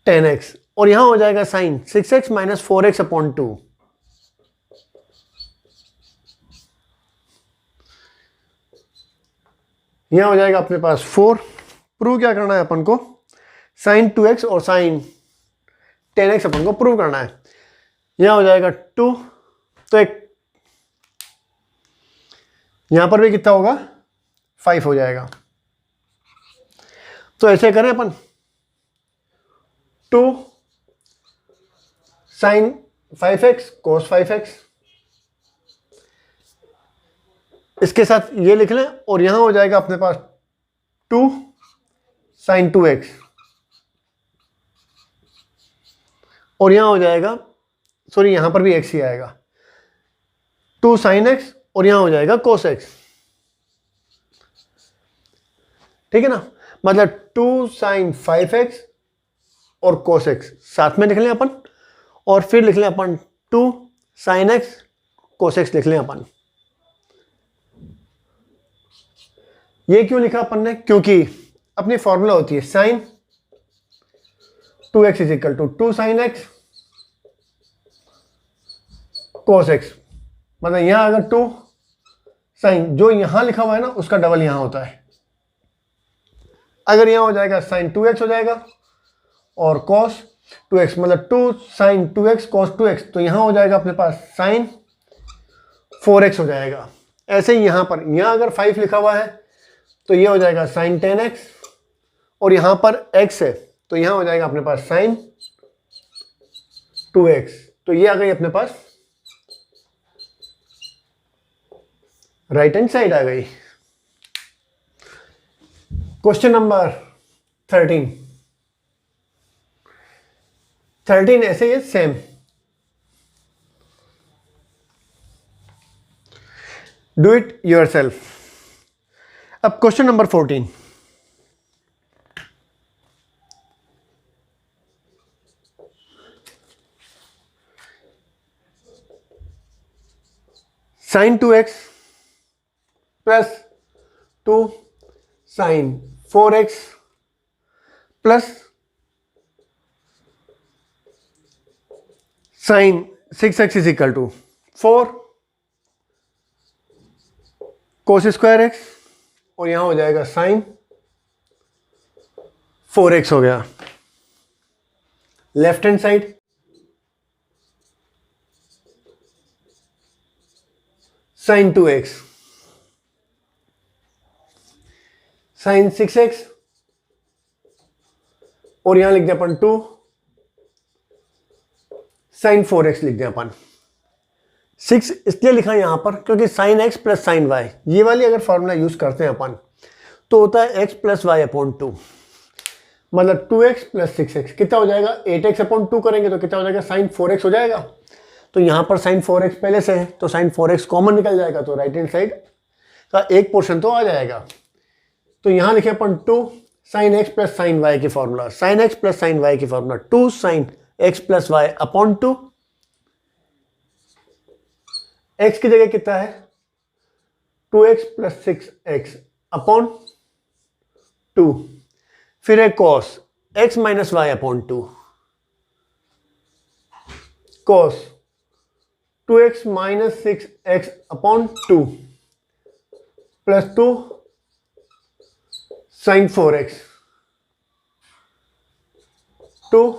10x, और यहां हो जाएगा sign 6x minus 4x upon 2। यहां हो जाएगा अपने पास 4। प्रूव क्या करना है अपन को, साइन 2x और साइन 10x अपन को प्रूव करना है। यहां हो जाएगा 2, तो एक यहां पर भी कितना होगा 5 हो जाएगा। तो ऐसे करें अपन 2 साइन 5x cos 5x, इसके साथ ये लिख लें, और यहां हो जाएगा अपने पास 2 साइन 2x, और यहां हो जाएगा, सॉरी यहां पर भी x ही आएगा, 2 साइन x और यहां हो जाएगा cos x। ठीक है ना, मतलब 2 साइन 5x और cos x साथ में लिख लें अपन, और फिर लिख लें अपन 2 साइन x cos x लिख लें अपन। ये क्यों लिखा अपन ने? क्योंकि अपनी फॉर्मूला होती है sine 2x is equal to 2 sine x cos x, मतलब यहां अगर 2 साइन जो यहां लिखा हुआ है ना उसका डबल यहां होता है। अगर यहां हो जाएगा साइन 2x हो जाएगा और cos 2x, मतलब 2 साइन 2x cos 2x, तो यहां हो जाएगा अपने पास साइन 4x हो जाएगा। ऐसे ही यहां पर यहां अगर 5 लिखा हुआ है तो ये हो जाएगा साइन 10x, और यहां पर x है तो यहां हो जाएगा अपने पास साइन 2x। तो ये आ गई अपने पास राइट हैंड साइड आ गई। क्वेश्चन नंबर 13 ऐसे ही सेम। Do it yourself. अब question number 14, sine 2x plus 2 sine 4x plus sine 6x is equal to 4 cos square x, और यहां हो जाएगा साइन 4x हो गया। Left hand side sine 2x sine 6x, और यहां लिख दिया अपन 2 साइन 4x लिख दिया अपन। 6 इसलिए लिखा यहां पर क्योंकि sine x plus sine y, ये वाली अगर फॉर्मूला यूज करते हैं अपन तो होता है x प्लस वाई अपॉन 2, मतलब 2x प्लस 6x कितना हो जाएगा 8x अपॉन 2 करेंगे तो कितना हो जाएगा साइन 4x हो जाएगा। तो यहां पर साइन 4x पहले से है तो साइन 4x कॉमन निकल जाएगा, तो राइट हैंड साइड का एक पोर्शन तो आ जाएगा। तो यहां लिखे अपन 2 sine x plus sine y की formula, sine x plus sine y की formula 2 sine x plus y upon 2। x की जगह कितना है 2x प्लस 6x अपॉन 2, फिर है cos x minus y upon 2, cos 2x minus 6x upon 2 plus 2 sine 4x 2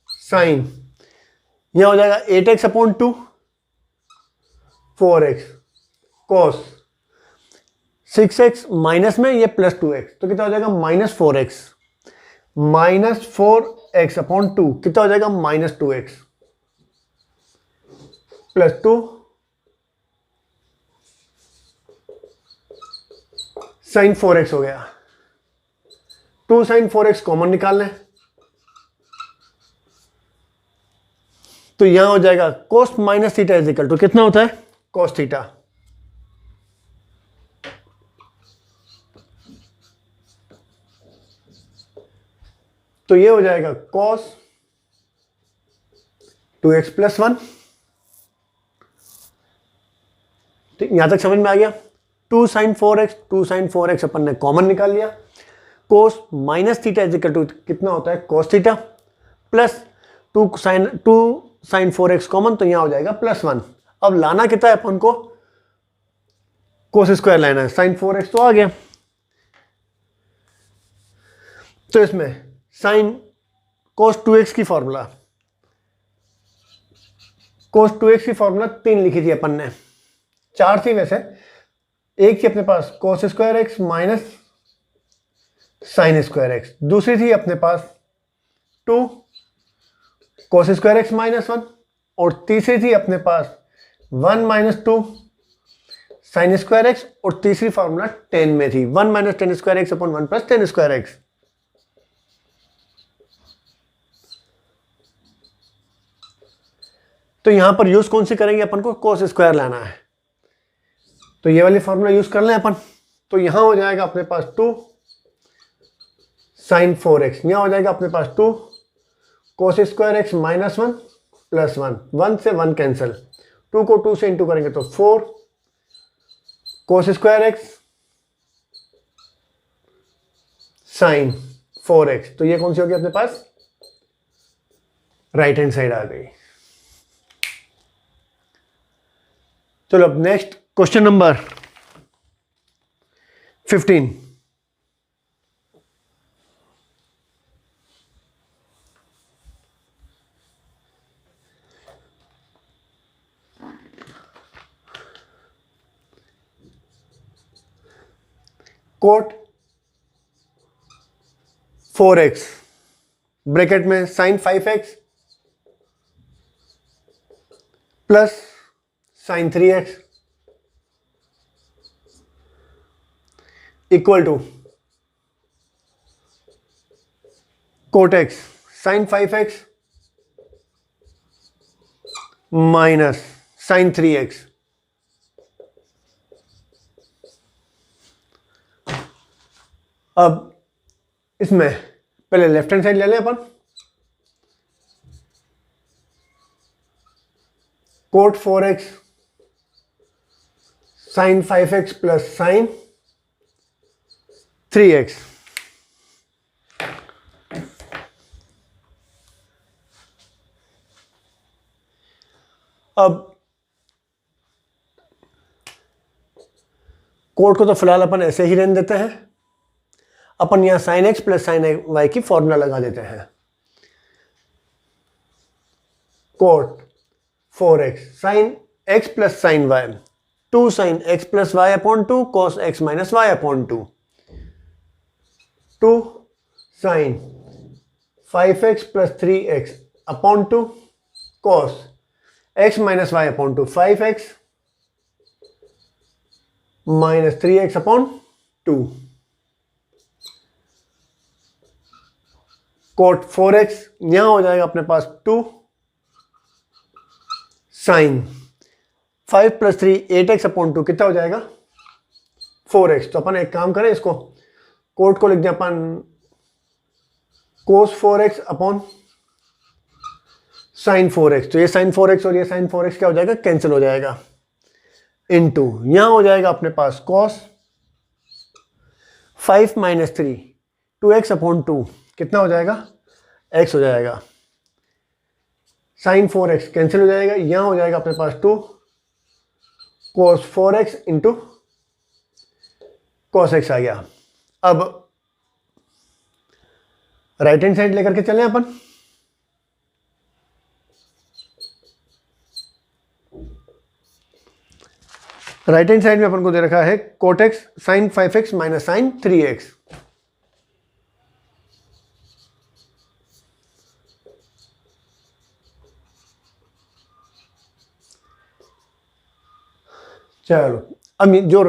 sine, यहां हो जाएगा 8x upon 2 4x cos 6x minus में ये प्लस 2x तो कितना हो जाएगा माइनस 4x अपॉन 2 कितना हो जाएगा minus 2x plus 2 sine 4x हो गया। 2 साइन 4x कॉमन निकाल लें तो यहां हो जाएगा cos minus theta is equal to कितना होता है कोस थीटा। तो ये हो जाएगा cos 2x प्लस 1। ठीक, यहां तक समझ में आ गया। 2 साइन 4x अपन ने कॉमन निकाल लिया। Cos minus theta is equal to कितना होता है cos theta plus 2 sine 4x common तो यहां हो जाएगा प्लस 1। अब लाना कितना है अपन को कोस स्क्वायर लाना है, साइन 4x तो आ गया। तो इसमें साइन कोस 2x की फॉर्मूला, कोस 2x की फॉर्मूला 3 लिखी थी अपन ने, 4 थी वैसे, एक थी अपने पास cos square x minus sine square x, दूसरी थी अपने पास 2 कोस स्क्वायर x माइनस 1, और तीसरी थी अपने पास 1 माइनस 2 साइन स्क्वायर x, और तीसरी फॉर्मूला 10 में थी 1 minus ten square x upon 1 plus tan square x। तो यहां पर यूज कौन सी करेंगे अपन को कोस स्क्वायर लाना है तो ये वाली फॉर्मूला यूज कर लें अपन। तो यहां हो जाएगा अपने पास 2 साइन 4x, यहां हो जाएगा अपने पास 2 cos square x minus 1 plus 1, 1 से 1 कैंसिल, 2 को 2 से इंटू करेंगे तो 4 cos square x sign 4x। तो ये कौन सी होगी अपने पास, राइट हैंड साइड आ गई। चलो अब next question number 15। Cot 4x bracket में sine 5x plus sine 3x equal to cot x sine 5x minus sine 3x। अब इसमें पहले लेफ्ट हैंड साइड ले लें अपन। Cot 4x sine 5x plus sine 3x। अब कोट को तो फिलहाल अपन ऐसे ही रहने देते हैं, अपन यहां sine x plus sine y की फॉर्मूला लगा देते हैं। Cot 4x sine x plus sine y 2 sine x plus y upon 2 cos x minus y upon 2 2 sine 5x plus 3x upon 2 cos x minus y upon 2 5x minus 3x upon 2 cot 4x यहां हो जाएगा अपने पास 2 साइन 5 प्लस 3 8x अपॉन 2 कितना हो जाएगा 4x। तो अपन एक काम करें, इसको कोट को लिख दें अपन कोस 4x अपॉन साइन 4x। तो ये साइन 4x और ये साइन 4x क्या हो जाएगा, कैंसिल हो जाएगा। इनटू यहां हो जाएगा अपने पास कॉस 5 माइनस 3 2x अपॉन 2 कितना हो जाएगा x हो जाएगा। साइन 4x कैंसिल हो जाएगा, यहां हो जाएगा अपने पास 2 cos 4x into cos x आ गया। अब राइट हैंड साइड लेकर के चलें अपन। राइट हैंड साइड में अपन को दे रखा है cot x sine 5x minus sine 3x। चलो अब जो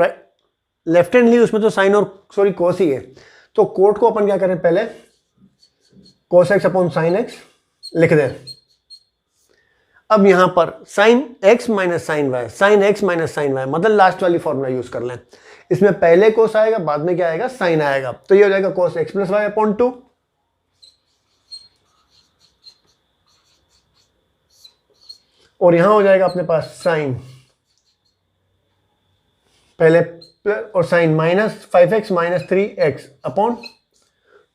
लेफ्ट हैंड ली उसमें तो साइन और सॉरी कोस ही है, तो कोट को अपन क्या करें, पहले cos x upon sine x लिख दें। अब यहां पर sine x minus sine y sine x minus sine y मतलब लास्ट वाली फॉर्मूला यूज कर लें। इसमें पहले कोस आएगा, बाद में क्या आएगा, साइन आएगा। तो ये हो जाएगा cos x plus y upon 2 और यहां हो जाएगा अपने पास साइन पहले और sine minus 5x minus 3x upon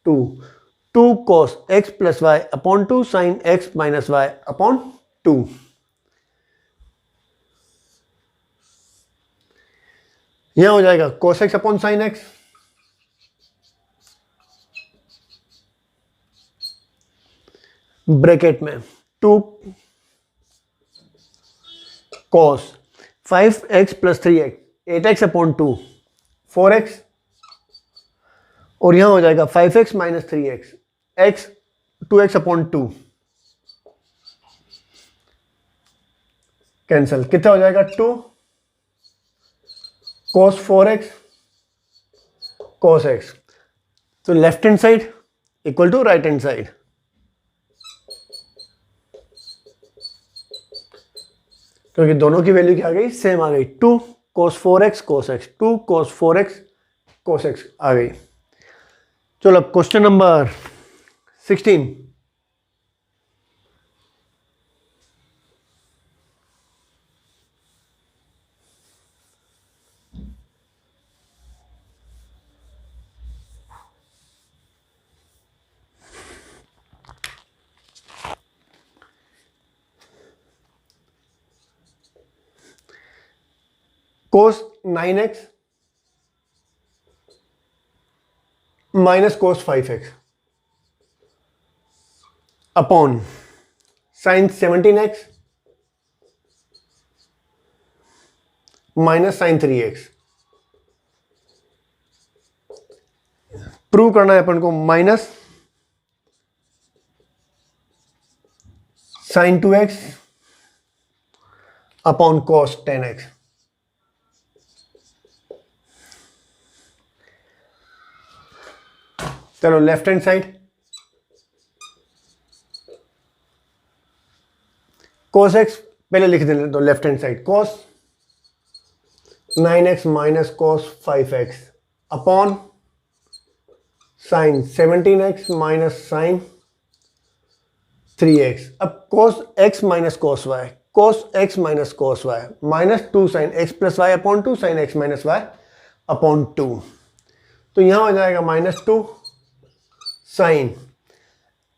2 2 कॉस x plus y upon 2 sine x minus y upon 2। यहां हो जाएगा cos x upon sine x bracket में 2 cos 5x plus 3x 8x upon 2 4x और यहां हो जाएगा 5x minus 3x x 2x upon 2 cancel, कितना हो जाएगा 2 cos 4x cos x। तो left hand side equal to right hand side. क्योंकि दोनों की वैल्यू क्या आ गई, सेम आ गई। 2 cos 4x cos x 2 cos 4x cos x आ गई। चलो अब question number 16। Cos 9x minus cos 5x upon sine 17x minus sine 3x। Prove करना है अपन को minus sine 2x upon cos 10x। चलो left hand side cos x पहले लिख देने दो, left hand side cos 9x minus cos 5x upon sine 17x minus sine 3x। अब cos x minus cos y, cos x minus cos y minus 2 sine x plus y upon 2 sine x minus y upon 2। तो यहां हो जाएगा माइनस 2 साइन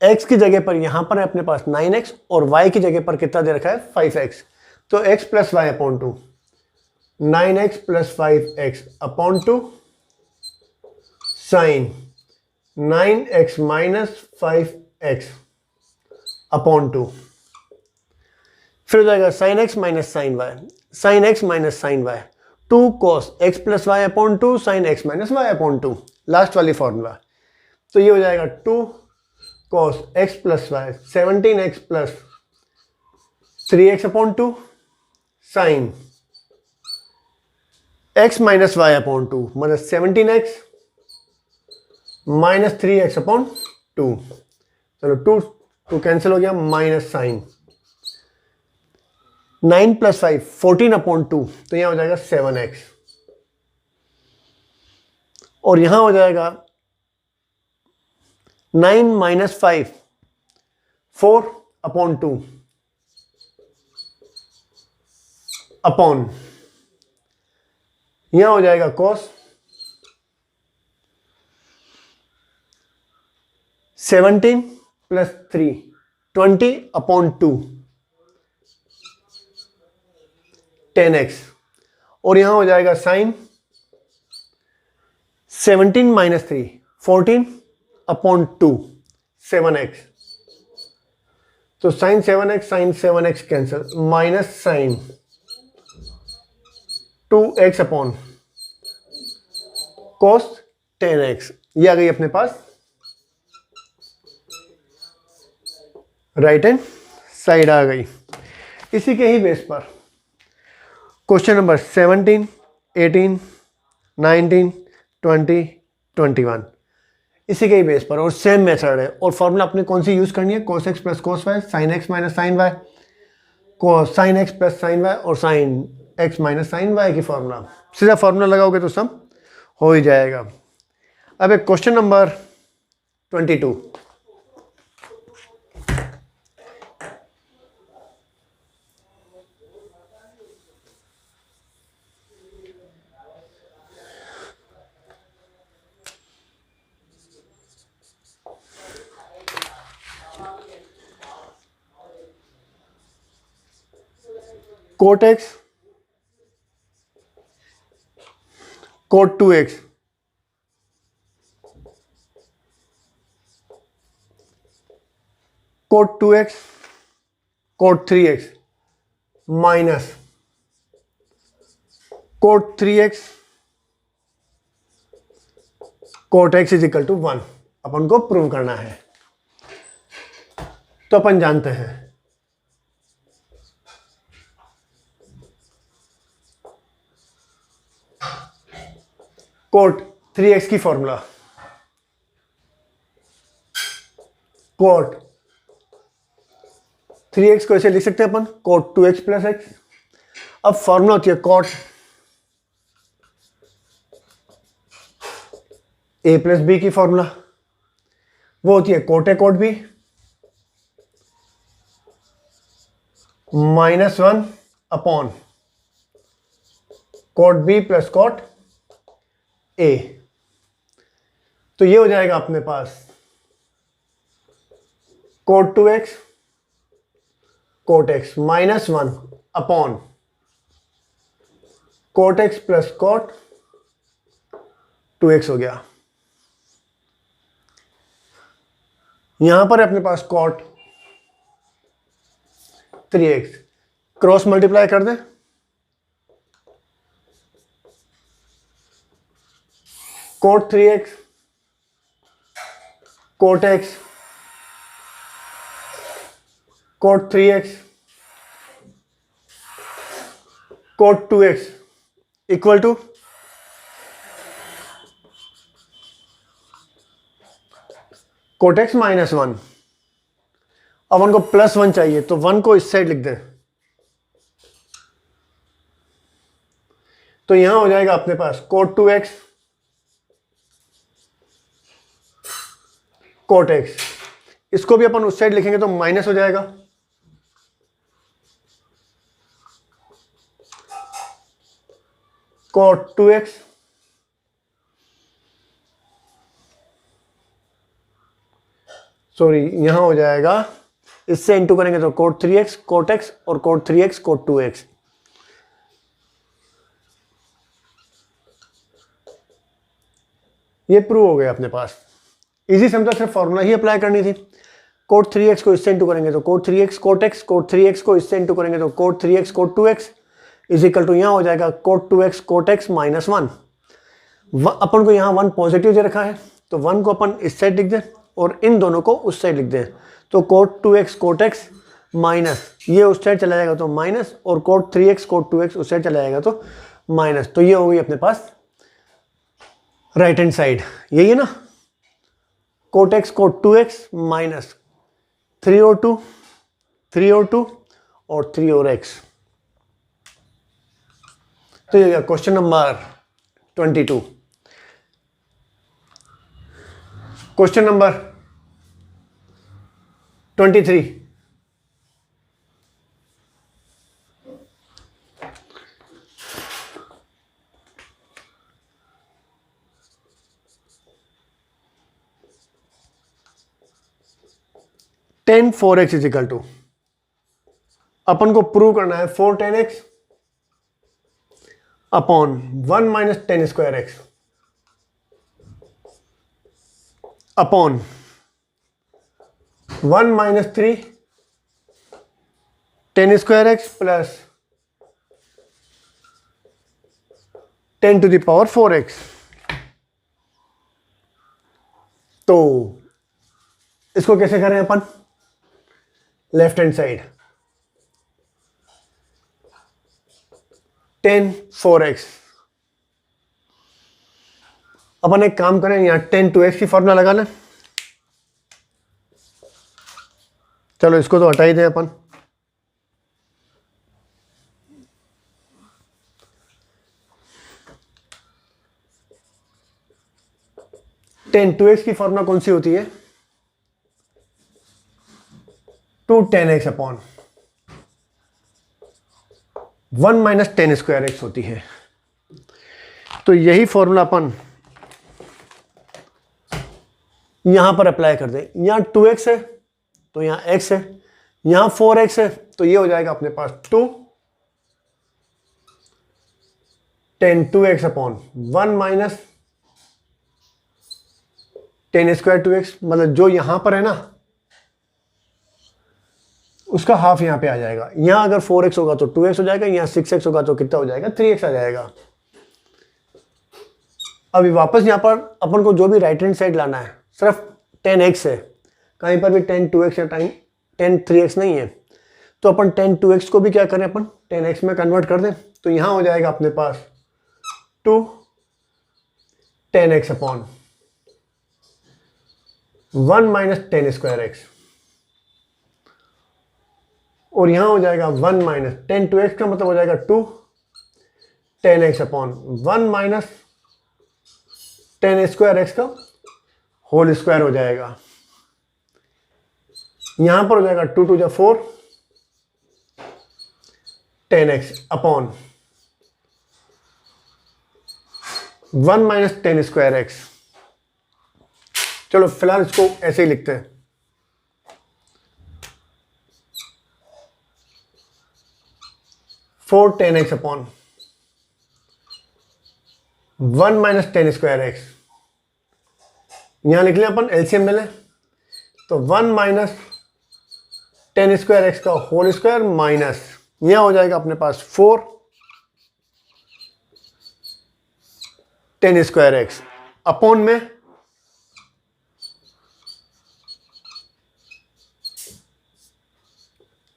x की जगह पर यहां पर है अपने पास 9x और y की जगह पर कितना दे रखा है 5x। तो x plus y upon 2 9x plus 5x upon 2 sine 9x minus 5x upon 2। फिर हो जाएगा sine x minus sine y, sine x minus sine y 2 cos x plus y upon 2 sine x minus y upon 2, last वाली फॉर्मूला। तो ये हो जाएगा 2 cos x plus y 17x plus 3x upon 2 sine x minus y upon 2 मतलब 17x माइनस 3x अपॉन 2। चलो 2 कैंसिल हो गया, माइनस साइन 9 प्लस 5 14 अपॉन 2, तो यहां हो जाएगा 7x और यहां हो जाएगा 9 माइनस 5 4 अपॉन 2 अपॉन यहां हो जाएगा cos 17 प्लस 3 20 अपॉन 2 10x और यहां हो जाएगा साइन 17 माइनस 3 14 अपॉन 2 7x। तो sine 7x cancel, minus sine 2x upon cos 10x। ये आ गई अपने पास राइट हैंड साइड आ गई। इसी के ही बेस पर क्वेश्चन नंबर 17 18 19 20 21 इसी के ही बेस पर और सेम मेथड है और फॉर्मूला अपने कौन सी यूज करनी है cos x plus cos y sin x minus sin y sin x plus sin y और sin x minus sin y की फॉर्मूला। सीधा फॉर्मूला लगाओगे तो सम हो ही जाएगा। अब एक question number 22 cot x cot 2x cot 2x cot 3x minus cot 3x cot x is equal to 1 अपन को प्रूव करना है। तो अपन जानते हैं cot 3x की फॉर्मूला cot 3x को ऐसे लिख सकते हैं अपन cot 2x प्लस x। अब फॉर्मूला होती है cot a प्लस बी की फॉर्मूला, वो होती है cot a cot b minus 1 upon cot b plus cot a। तो ये हो जाएगा अपने पास cot 2x cot x minus 1 upon cot x plus cot 2x हो गया। यहां पर अपने पास कॉट 3x, क्रॉस मल्टीप्लाई कर दें, cot 3x cot x cot 3x cot 2x equal to cot x minus 1। अब उनको प्लस 1 चाहिए तो 1 को इस साइड लिख दें, तो यहां हो जाएगा अपने पास कोट 2x कोट x। इसको भी अपन उस साइड लिखेंगे तो माइनस हो जाएगा, कोट 2x सॉरी यहां हो जाएगा, इससे इंटू करेंगे तो कोट 3x कोट x और कोट 3x कोट 2x। ये प्रूव हो गया अपने पास। इजी समझा, सिर्फ फॉर्मूला ही अप्लाई करनी थी। कोट 3x को इससे इंटू करेंगे तो cot 3x cot x, cot 3x को इससे इंटू करेंगे तो cot 3x cot 2x is equal to यहां हो जाएगा cot 2x cot x minus 1। अपन को यहां 1 पॉजिटिव दे रखा है तो 1 को अपन इस साइड लिख दें और इन दोनों को उस साइड लिख दें, तो coat 2x cot x minus ये उस साइड चला जाएगा तो माइनस, और कोट 3x कोट 2x उस साइड चला जाएगा तो माइनस। तो ये हो गई अपने पास राइट हैंड साइड, यही है ना, coat x coat 2x minus 3 और 2 3 और 2 और 3 और x। तो ये question number 22। Question number 23। Tan 4x is equal to, अपन को प्रूव करना है 4 10x upon 1 minus 10 square x upon 1 minus 3 10 square x plus 10 to the power 4x। तो इसको कैसे करें अपन, लेफ्ट हैंड साइड 10 4x, अपन एक काम करें यहां 10 2x की फॉर्मूला लगा लें। चलो इसको तो हटा ही दें अपन, टेन 2x की फॉर्मूला कौन सी होती है, 2 10x upon 1 minus 10 square x होती है। तो यही फॉर्मूला अपन यहां पर अप्लाई कर दें। यहां 2x है तो यहां x है, यहां 4x है तो ये हो जाएगा अपने पास 2 10 2x upon 1 minus 10 square 2x, मतलब जो यहां पर है ना उसका हाफ यहां पे आ जाएगा। यहां अगर 4x होगा तो 2x हो जाएगा, यहां 6x होगा तो कितना हो जाएगा 3x आ जाएगा। अभी वापस यहां पर अपन को जो भी राइट हैंड साइड लाना है सिर्फ 10x है, कहीं पर भी 10 2x या 10 3x नहीं है, तो अपन 10 2x को भी क्या करें अपन 10x में कन्वर्ट कर दें। तो यहां हो जाएगा अपने पास 2 10x upon 1 minus 10 square x, और यहां हो जाएगा 1 माइनस 10 2x का मतलब हो जाएगा 2 10x upon 1 minus 10 square x का होल स्क्वायर हो जाएगा। यहां पर हो जाएगा 2 2 4 10x upon 1 minus 10 square x. चलो फिलहाल इसको ऐसे ही लिखते हैं, 4 10x upon 1 minus ten square x, यहां लिख लें अपन एलसीएम में लें तो 1 माइनस टेन स्क्वायर एक्स का होल स्क्वायर माइनस यहां हो जाएगा अपने पास 4 टेन स्क्वायर एक्स अपॉन में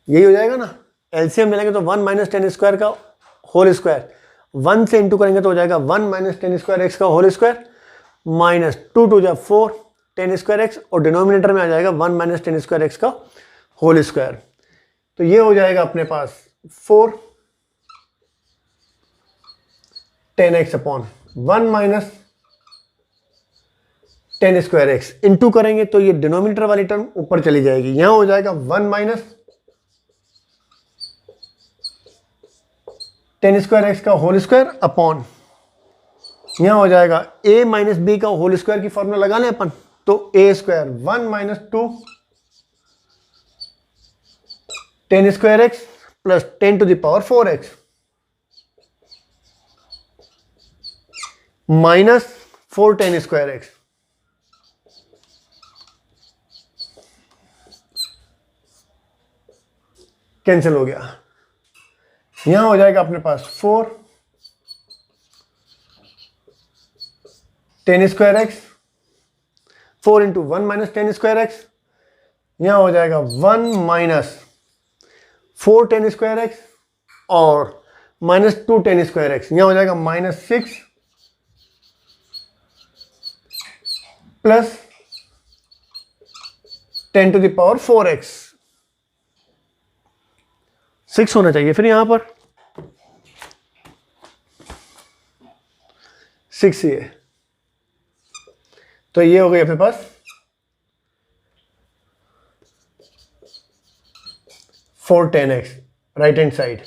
यही हो जाएगा ना, एलसीएम मिलेंगे तो 1 माइनस टेन स्क्वायर का होल स्क्वायर 1 से इंटू करेंगे तो हो जाएगा 1 माइनस टेन स्क्वायर एक्स का होल स्क्वायर माइनस 2 टू जा 4 टेन स्क्वायर एक्स और डिनोमिनेटर में आ जाएगा 1 माइनस टेन स्क्वायर एक्स का होल स्क्वायर। तो ये हो जाएगा अपने पास 4 ten x upon 1 minus ten square x into करेंगे तो ये डिनोमिनेटर वाली टर्म ऊपर चली जाएगी, यहां हो जाएगा 1 माइनस टेन स्क्वायर एक्स का होल स्क्वायर अपॉन यहां हो जाएगा a माइनस बी का होल स्क्वायर की फॉर्मूला लगा लें अपन तो a square 1 minus 2 tan square x plus 10 to the power 4x minus 4 tan square x. Cancel हो गया, यहां हो जाएगा अपने पास 4 tan square x 4 into 1 minus ten square x, यहां हो जाएगा 1 माइनस 4 टेन स्क्वायर एक्स और माइनस 2 टेन स्क्वायर एक्स, यहां हो जाएगा minus 6 plus 10 to the power 4x 6 होना चाहिए फिर यहां पर 6 ये, तो ये हो गई अपने पास 4 10x right hand side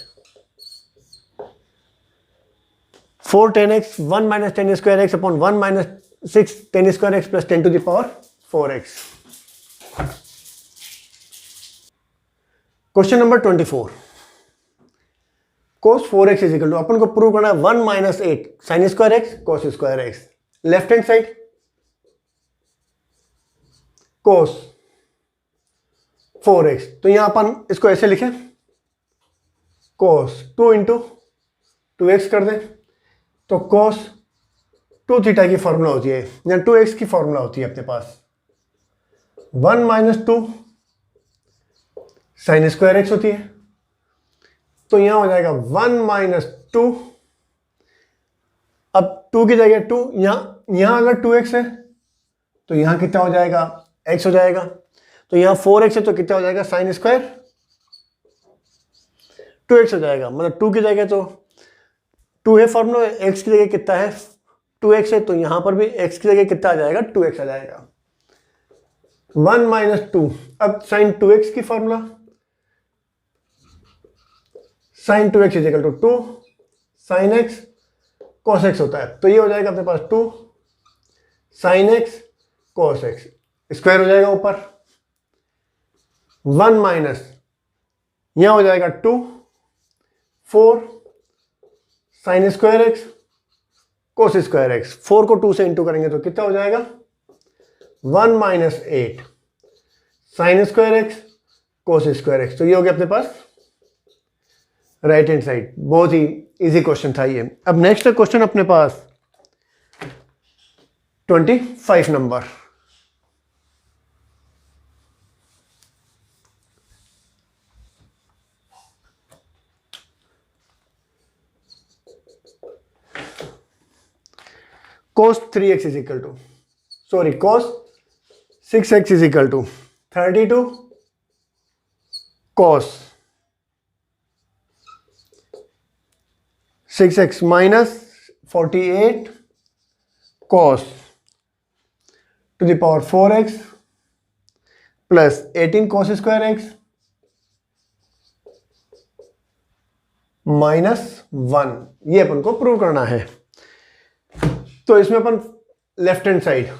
4 10x 1 minus ten square x upon 1 minus 6 ten square x plus 10 to the power 4x। Question number 24 cos 4x is equal to अपन को प्रूव करना है 1 minus 8 sine square x cos square x, left hand side cos 4x तो यहां अपन इसको ऐसे लिखें cos 2 इंटू 2x कर दें तो cos 2 थीटा की फॉर्मूला होती है या 2x की फॉर्मूला होती है अपने पास 1 माइनस 2 साइन स्क्वायर एक्स होती है, तो यहां हो जाएगा 1 माइनस 2, अब 2 की जगह 2, यहां अगर 2x है तो यहां कितना हो जाएगा x हो जाएगा, तो यहां 4x है तो कितना हो जाएगा साइन स्क्वायर 2x हो जाएगा, मतलब 2 की जगह तो 2 है फॉर्मूला, x की जगह कितना है 2x है तो यहां पर भी x की जगह कितना आ जाएगा 2x आ जाएगा 1 माइनस 2, अब साइन 2x की formula sine 2x is equal to 2 sine x cos x होता है, तो ये हो जाएगा अपने पास 2 sine x cos x square हो जाएगा ऊपर 1 माइनस यहां हो जाएगा 2 4 sign square x cos square x, 4 को 2 से इंटू करेंगे तो कितना हो जाएगा 1 minus 8 sine square x cos square x, तो ये हो गया अपने पास राइट हैंड साइड। बहुत ही इजी क्वेश्चन था ये। अब नेक्स्ट क्वेश्चन अपने पास 25 number, cos 3x is equal to, sorry, cos 6x is equal to 32 cos 6x minus 48 cos to the power 4x plus 18 cos square x minus 1, ये अपन को प्रूव करना है। तो इसमें अपन left hand side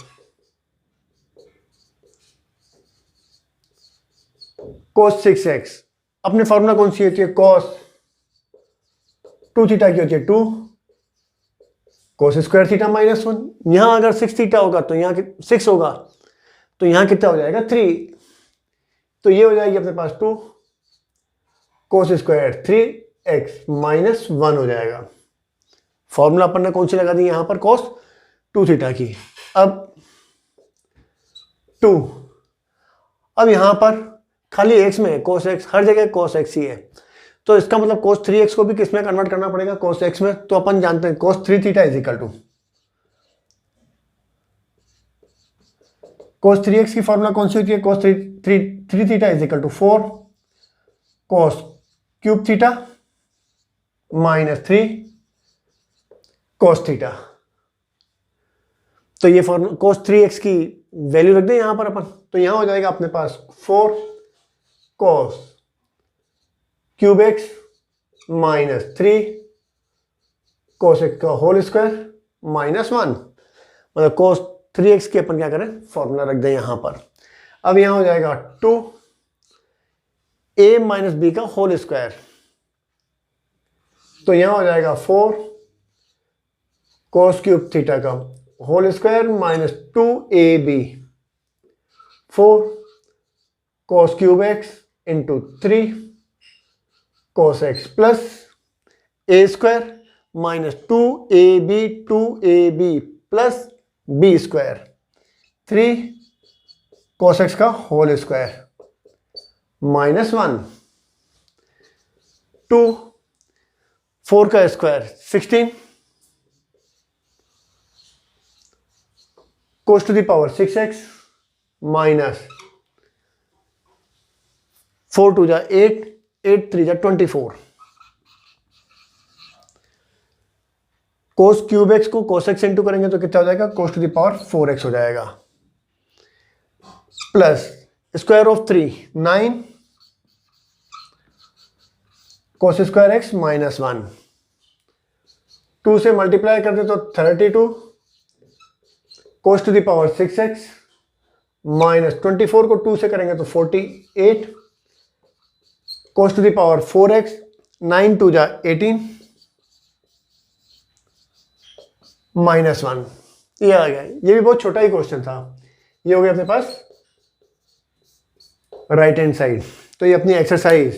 cos 6x, अपनी फॉर्मूला कौन सी होती है cos 2 थीटा की होती है 2 कोस स्क्वायर थीटा माइनस 1। यहाँ अगर 6 थीटा होगा तो यहाँ 6 होगा, तो यहाँ कितना हो जाएगा 3। तो ये हो जाएगी अपने पास 2 कोस स्क्वायर 3x माइनस 1 हो जाएगा। फॉर्मूला अपन ने कौन सी लगा दी यहाँ पर, कोस 2 थीटा की। अब 2, अब यहाँ पर खाली x में कोस x, हर जगह कोस x ही है, तो इसका मतलब कोस 3x को भी किस में कन्वर्ट करना पड़ेगा, कोस x में। तो अपन जानते हैं cos 3 theta is equal to, cos 3x की फॉर्मूला कौन सी होती है, cos 3 theta is equal to 4 cos cube theta minus 3 cos theta. तो ये फॉर्मूला कोस 3x की वैल्यू रख दें यहां पर अपन, तो यहां हो जाएगा अपने पास 4 cos cube x minus 3 cos x का होल स्क्वायर माइनस 1। मतलब कोस 3x की अपन क्या करें, फॉर्मूला रख दें यहां पर। अब यहां हो जाएगा 2a माइनस बी का होल स्क्वायर, तो यहां हो जाएगा 4 कोस क्यूब थीटा का whole square minus 2ab, 4 cos cube x into 3 cos x plus a square minus 2ab plus b square 3 cos x का होल स्क्वायर माइनस 1, 2 4 का square 16 cos to the power 6x minus 4 2 जा 8, 8 3 जा 24। कोस क्यूब एक्स को कोस एक्स इंटू करेंगे तो कितना हो जाएगा, कोस टू द पावर 4x हो जाएगा, plus square of 3 9 cos square x minus 1, 2 से मल्टीप्लाई कर दे तो 32 cos to the power 6x minus 24 को 2 से करेंगे तो 48 कोस टू द पावर 4x 9 2 जा 18 माइनस 1। ये आ गया, ये भी बहुत छोटा ही क्वेश्चन था। ये हो गया अपने पास राइट हैंड साइड। तो ये अपनी एक्सरसाइज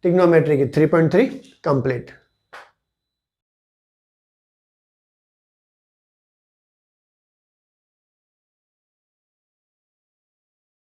ट्रिग्नोमेट्री की 3.3 कंप्लीट।